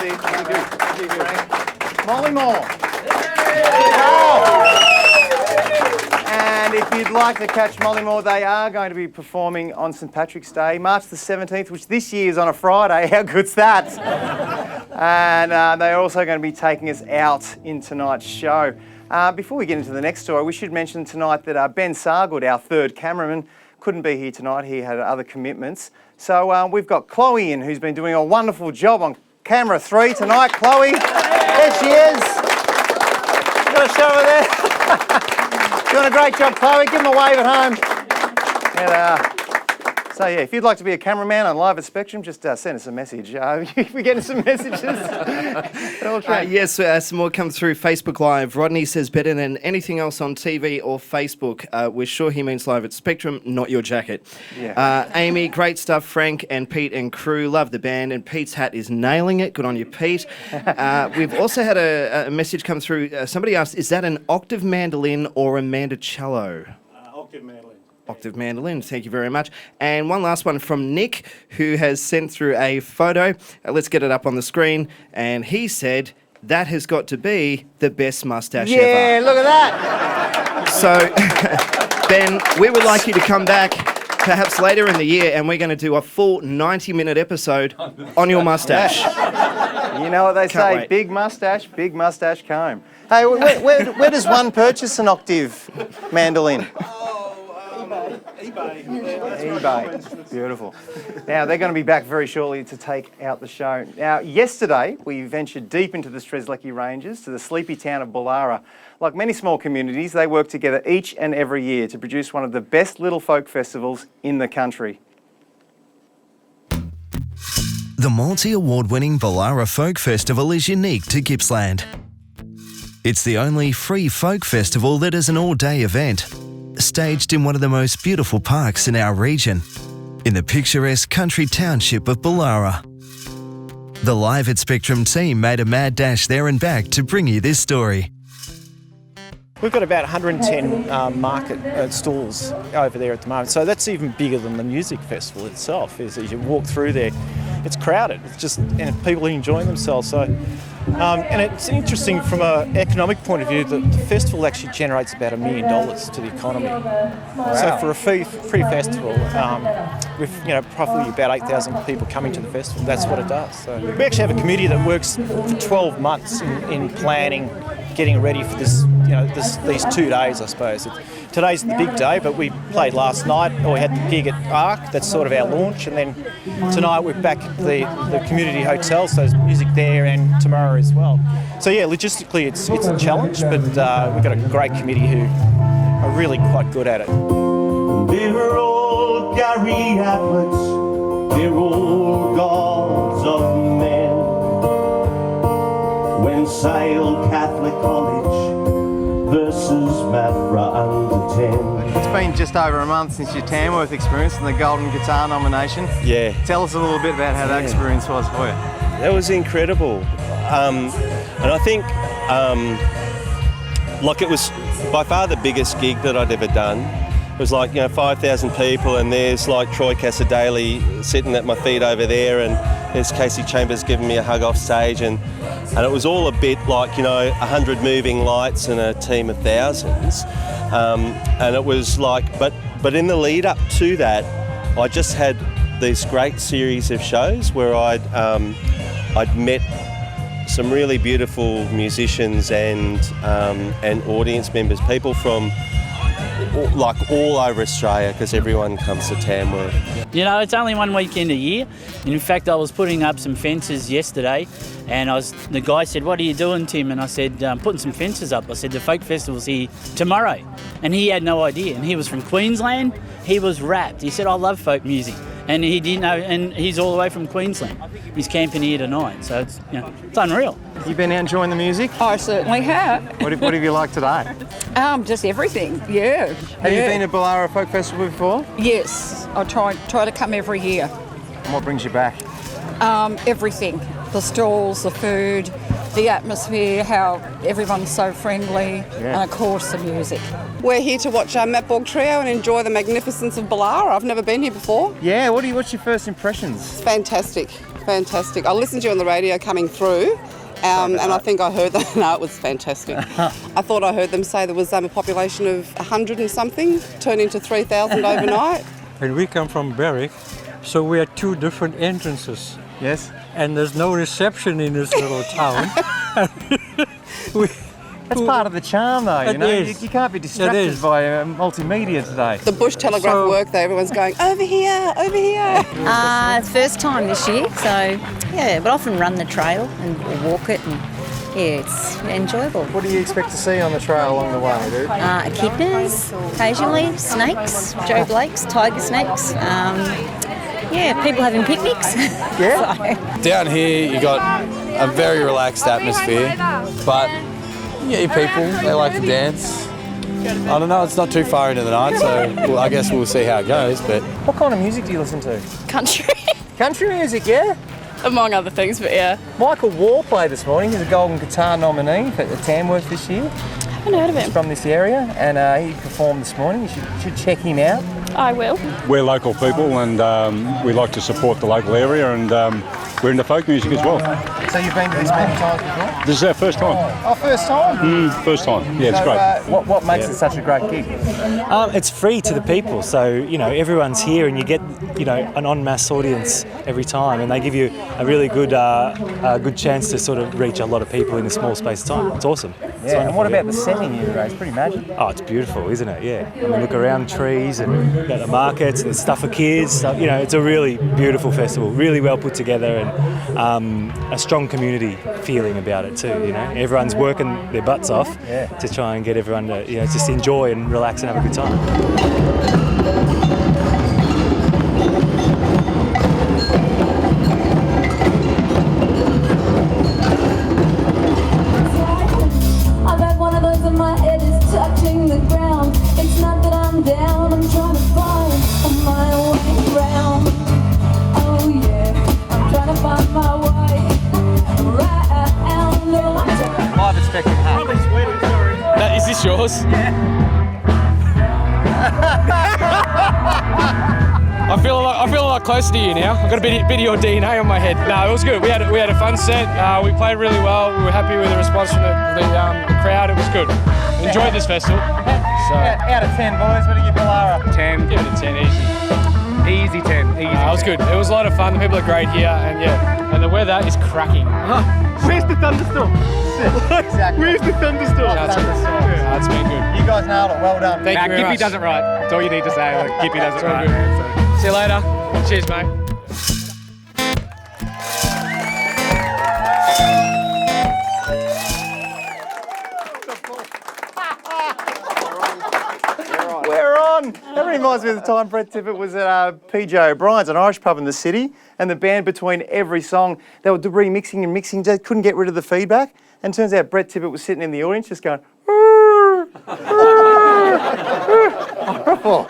Thank you, Frank. Mollimor. And if you'd like to catch Mollimor, they are going to be performing on St Patrick's Day, March the 17th, which this year is on a Friday. How good's that? And they're also going to be taking us out in tonight's show. Before we get into the next story, we should mention tonight that Ben Sargood, our third cameraman, couldn't be here tonight. He had other commitments. So we've got Chloe in, who's been doing a wonderful job on camera 3 tonight. Chloe, there she is. You got a shot over there? Doing a great job, Chloe. Give them a wave at home. And, so yeah, if you'd like to be a cameraman on Live at Spectrum, just send us a message. We're getting some messages. Yes, some more come through Facebook Live. Rodney says, better than anything else on TV or Facebook. We're sure he means Live at Spectrum, not your jacket. Yeah. Amy, great stuff. Frank and Pete and crew, love the band. And Pete's hat is nailing it. Good on you, Pete. We've also had a message come through. Somebody asked, is that an octave mandolin or a mandocello? Octave mandolin. Octave mandolin, thank you very much. And one last one from Nick, who has sent through a photo. Let's get it up on the screen. And he said, that has got to be the best moustache ever. Yeah, look at that. So, Ben, we would like you to come back perhaps later in the year, and we're going to do a full 90-minute episode on your moustache. You know what they say, wait. big moustache comb. Hey, where does one purchase an octave mandolin? eBay. Beautiful. Now, they're going to be back very shortly to take out the show. Now, yesterday, we ventured deep into the Strzelecki Ranges to the sleepy town of Bolara. Like many small communities, they work together each and every year to produce one of the best little folk festivals in the country. The multi-award-winning Boolarra Folk Festival is unique to Gippsland. It's the only free folk festival that is an all-day event, staged in one of the most beautiful parks in our region, in the picturesque country township of Bolara. The Live at Spectrum team made a mad dash there and back to bring you this story. We've got about 110 market stalls over there at the moment, so that's even bigger than the music festival itself. As you walk through there, it's crowded. It's just people enjoying themselves. So, and it's interesting from an economic point of view that the festival actually generates about $1 million to the economy. Wow. So for a free festival, with probably about 8,000 people coming to the festival, that's what it does. So we actually have a committee that works for 12 months in planning, getting ready for this, these 2 days, I suppose. Today's the big day, but we played last night, or we had the gig at Arc, that's sort of our launch, and then tonight we're back at the community hotel, so there's music there, and tomorrow as well. So yeah, logistically it's a challenge, but we've got a great committee who are really quite good at it. They're all Gary Applets, they're all gods of men. When Sale Catholic College versus Mavra under 10. It's been just over a month since your Tamworth experience and the Golden Guitar nomination. Yeah. Tell us a little bit about how that experience was for you. That was incredible. And I think it was by far the biggest gig that I'd ever done. It was 5,000 people, and there's Troy Casadale sitting at my feet over there, and there's Casey Chambers giving me a hug off stage, and it was all a bit 100 moving lights and a team of thousands. And it was but in the lead up to that, I just had these great series of shows where I'd met some really beautiful musicians and audience members, people from all over Australia, because everyone comes to Tamworth. It's only one weekend a year. In fact, I was putting up some fences yesterday, and the guy said, "What are you doing, Tim?" And I said, "I'm putting some fences up." I said, "The folk festival's here tomorrow." And he had no idea. And he was from Queensland. He was wrapped. He said, "I love folk music." And he didn't know, and he's all the way from Queensland. He's camping here tonight, so it's unreal. You've been out enjoying the music? I certainly have. What have you liked today? Just everything, yeah. Have you been to Boolarra Folk Festival before? Yes, I try to come every year. And what brings you back? Everything. The stalls, the food, the atmosphere, how everyone's so friendly, and of course the music. We're here to watch our Matborg Trio and enjoy the magnificence of Bolara. I've never been here before. Yeah, what's your first impressions? It's fantastic. fantastic. I listened to you on the radio coming through. And I think I heard that. No, it was fantastic. I thought I heard them say there was a population of 100 and something, turned into 3,000 overnight. And we come from Berwick, so we are 2 different entrances. Yes. And there's no reception in this little town. That's part of the charm, though, you know. Is. You can't be distracted by multimedia today. The Bush Telegraph work there, everyone's going, over here, over here. It's first time this year, so yeah, but often run the trail and walk it, and yeah, it's enjoyable. What do you expect to see on the trail along the way, dude? Echidnas, occasionally, snakes, Joe Blake's, tiger snakes, yeah, people having picnics. Yeah. Down here, you got a very relaxed atmosphere, but yeah, people, they like to dance. I don't know, it's not too far into the night, so I guess we'll see how it goes. But what kind of music do you listen to? Country. Country music, yeah? Among other things, but yeah. Michael Waugh played this morning. He's a Golden Guitar nominee for the Tamworth this year. I haven't heard of him. He's from this area, and he performed this morning. You should check him out. I will. We're local people, and we like to support the local area, and we're into folk music as well. So you've been to this many times before? This is our first time. Oh, first time? First time. Yeah, it's great. What makes it such a great gig? It's free to the people, so you know everyone's here, and you get an en masse audience every time, and they give you a really good good chance to sort of reach a lot of people in a small space of time. It's awesome. Yeah. And what about the setting here, Ray? It's pretty magic. Oh, it's beautiful, isn't it? Yeah. I mean, look around trees and you've got the markets and there's stuff for kids. So, it's a really beautiful festival, really well put together, and a strong community feeling about it too. Everyone's working their butts off to try and get everyone to just enjoy and relax and have a good time. Is this yours? Yeah. I feel a lot closer to you now. I've got a bit of your DNA on my head. No, it was good. We had a fun set. We played really well. We were happy with the response from the crowd. It was good. Enjoyed this festival. So out of 10, boys. What do you give Bolara? 10. Give it a 10, easy. Easy 10. Easy. It was good. It was a lot of fun. The people are great here, and the weather is cracking. Where's the thunderstorm? Exactly. Where's the thunderstorm? It's been good. You guys nailed it. Well done. Thank you very much. Gippy does it right. That's all you need to say. Gippy does it right. Good. See you later. Cheers, mate. We're on. That reminds me of the time Brett Tippett was at PJ O'Brien's, an Irish pub in the city, and the band between every song, they were remixing and mixing, just couldn't get rid of the feedback. And turns out Brett Tippett was sitting in the audience just going, horrible.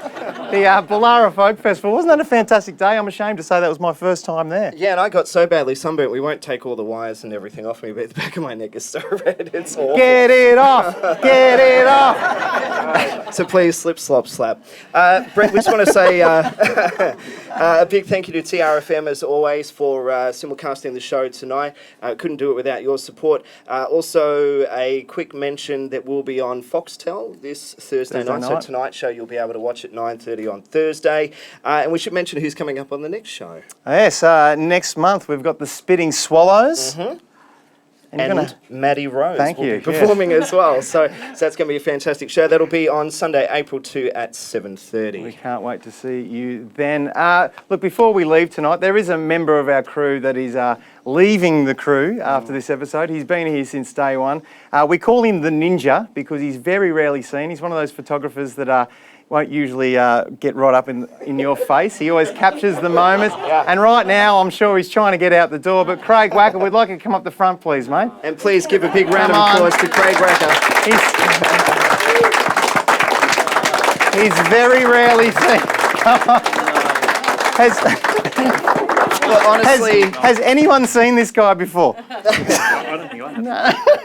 The Boolarra Folk Festival, wasn't that a fantastic day? I'm ashamed to say that was my first time there. Yeah, and I got so badly sunburnt, we won't take all the wires and everything off me, but the back of my neck is so red, it's awful. Get it off! Get it off! So please, slip, slop, slap. Brent, we just want to say a big thank you to TRFM, as always, for simulcasting the show tonight. Couldn't do it without your support. Also, a quick mention that we'll be on Foxtel this Thursday night. So tonight's show, you'll be able to watch at 9:30 on Thursday. And we should mention who's coming up on the next show. Yes, next month we've got the Spitting Swallows. Mm-hmm. And Maddie Rose will be Yes. performing as well. So that's going to be a fantastic show. That'll be on Sunday, April 2 at 7:30. We can't wait to see you then. Look, before we leave tonight, there is a member of our crew that is leaving the crew after this episode. He's been here since day one. We call him the Ninja because he's very rarely seen. He's one of those photographers that won't usually get right up in your face. He always captures the moment. And right now, I'm sure he's trying to get out the door. But Craig Wacker, we'd like you to come up the front, please, mate. And please give a big round of applause to Craig Wacker. He's very rarely seen. Come on. Well, honestly, has anyone seen this guy before?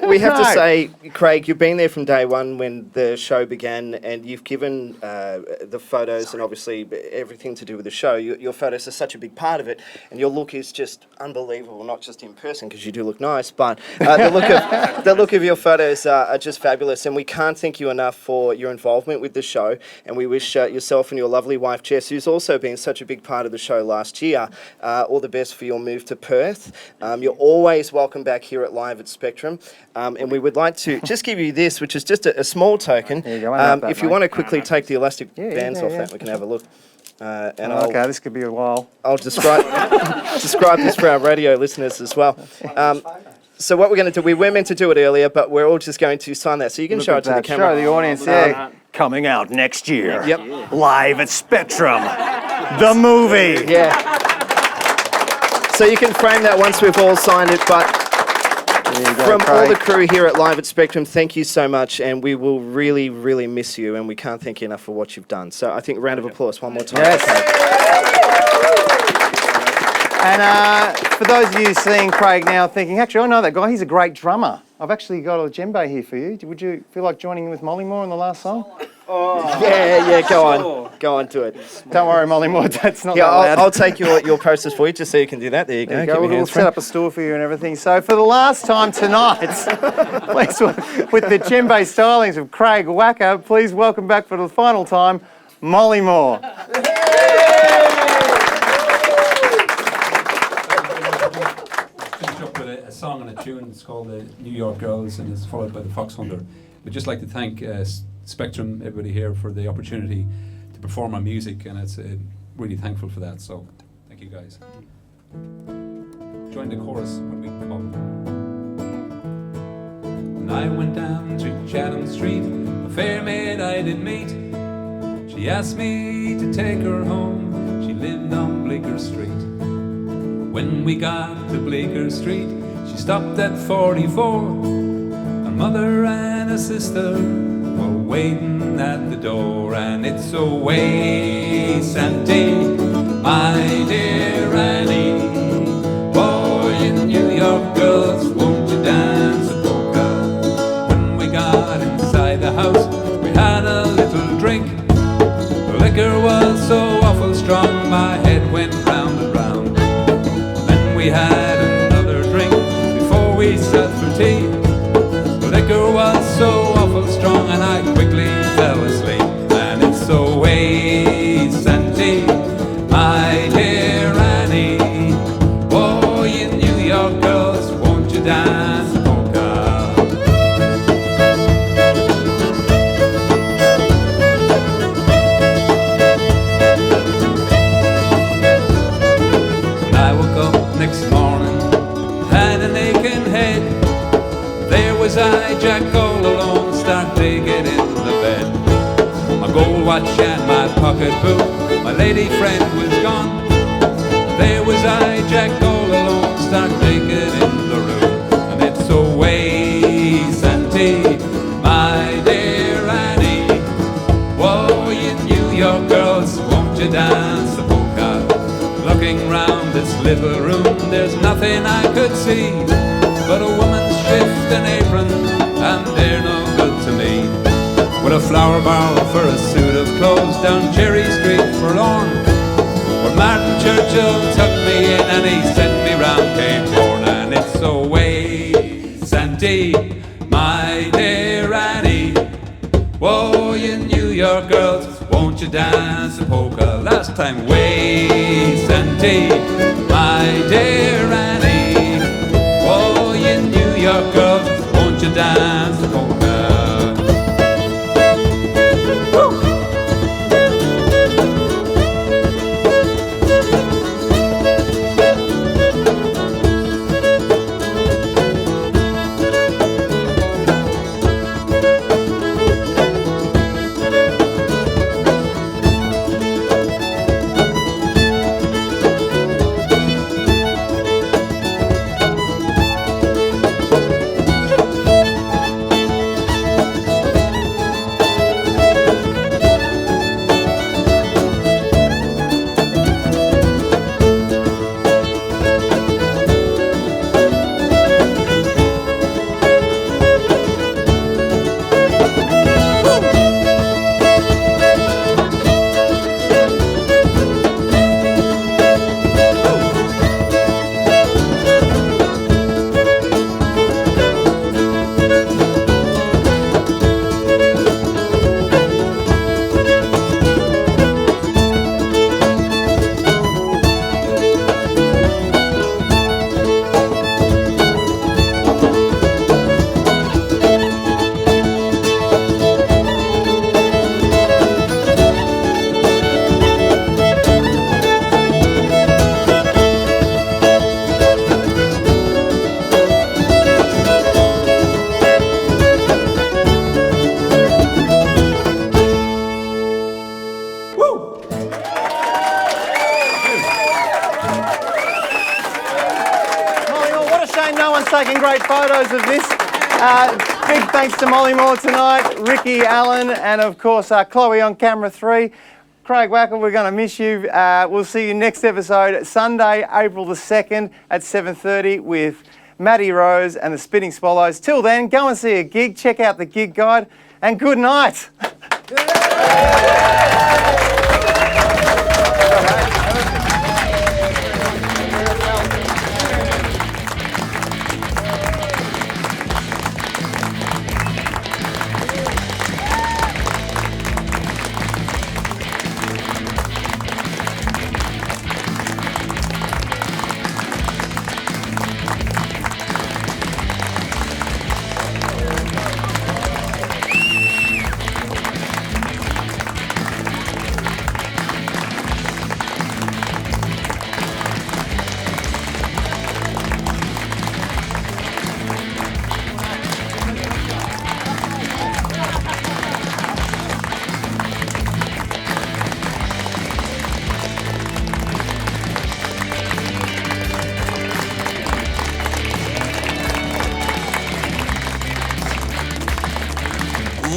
We have to say, Craig, you've been there from day one when the show began, and you've given the photos and obviously everything to do with the show. Your photos are such a big part of it, and your look is just unbelievable. Not just in person, because you do look nice, but the look of your photos are just fabulous. And we can't thank you enough for your involvement with the show. And we wish yourself and your lovely wife Jess, who's also been such a big part of the show last year, all the best for your move to Perth. You're always welcome back here at Live at Spectrum. And we would like to just give you this, which is just a small token. There you go. If you want to quickly take the elastic bands off that, we can have a look. And okay, this could be a while. I'll describe this for our radio listeners as well. So what we're going to do, we were meant to do it earlier, but we're all just going to sign that. So you can show it to the camera. Show the audience, coming out next year. Yep. Live at Spectrum. The movie. Yeah. So you can frame that once we've all signed it, but from all the crew here at Live at Spectrum, thank you so much, and we will really, really miss you, and we can't thank you enough for what you've done. So I think a round of applause one more time. Yes. And for those of you seeing Craig now thinking, actually, I know that guy, he's a great drummer. I've actually got a djembe here for you. Would you feel like joining in with Mollimor on the last song? Oh. Yeah, go on to it. Don't worry, Mollimor, that's not that loud. I'll take your posters for you just so you can do that. There you go. We'll set up a store for you and everything. So for the last time tonight, please, with the djembe stylings of Craig Wacker, please welcome back for the final time, Mollimor. A song and a tune. It's called New York Girls, and it's followed by the Fox Hunter. We'd just like to thank Spectrum, everybody here, for the opportunity to perform our music, and it's really thankful for that. So, thank you guys. Join the chorus when we come up. When I went down to Chatham Street, a fair maid I did meet. She asked me to take her home. She lived on Bleecker Street. When we got to Bleecker Street, she stopped at 44. Her mother and her sister were waiting at the door. And it's away, Santy, my dear Annie. Boy, in New York, girls, won't you dance a polka? When we got inside the house, we had a little drink. The liquor was so awful strong, my head went round and round. We had another drink before we sat for tea. The liquor was so awful strong and I quickly fell asleep. And it's so way, Santy, my dear Annie. Oh, you New York girls, won't you dance a polka? When I woke up next morning, had an aching head. There was I, Jack, all alone, start digging in the bed. My gold watch and my pocket book, my lady friend was gone. There was I, Jack, all alone, start digging in the room. And it's away, Santy, my dear Annie. Whoa, you New York girls, won't you dance the polka? Looking round this little room, there's nothing I could see but a woman's shift and apron, and they're no good to me. With a flower barrel for a suit of clothes down Cherry Street forlorn, where Martin Churchill took me in and he sent me round Cape Horn. And it's away, Santy, my dear Annie. Whoa, you New York girls, won't you dance a polka? Last time, way, Santy, my dear Annie. Whoa, you New York girls, won't you dance a polka? Everyone's taking great photos of this. Big thanks to Mollimor tonight, Ricky Allan, and of course Chloe on camera 3. Craig Wackle, we're going to miss you. We'll see you next episode, Sunday, April the 2nd at 7:30 with Matty Rose and the Spitting Swallows. Till then, go and see a gig, check out the gig guide, and good night.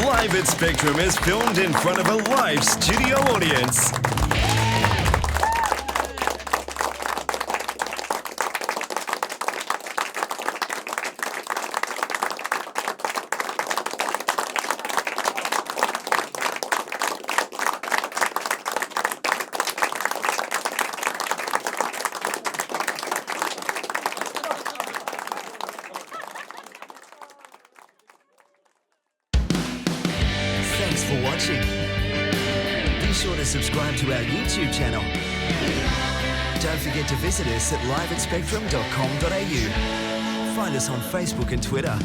Live at Spectrum is filmed in front of a live studio audience. Thanks for watching. Be sure to subscribe to our YouTube channel. Don't forget to visit us at liveatspectrum.com.au. Find us on Facebook and Twitter.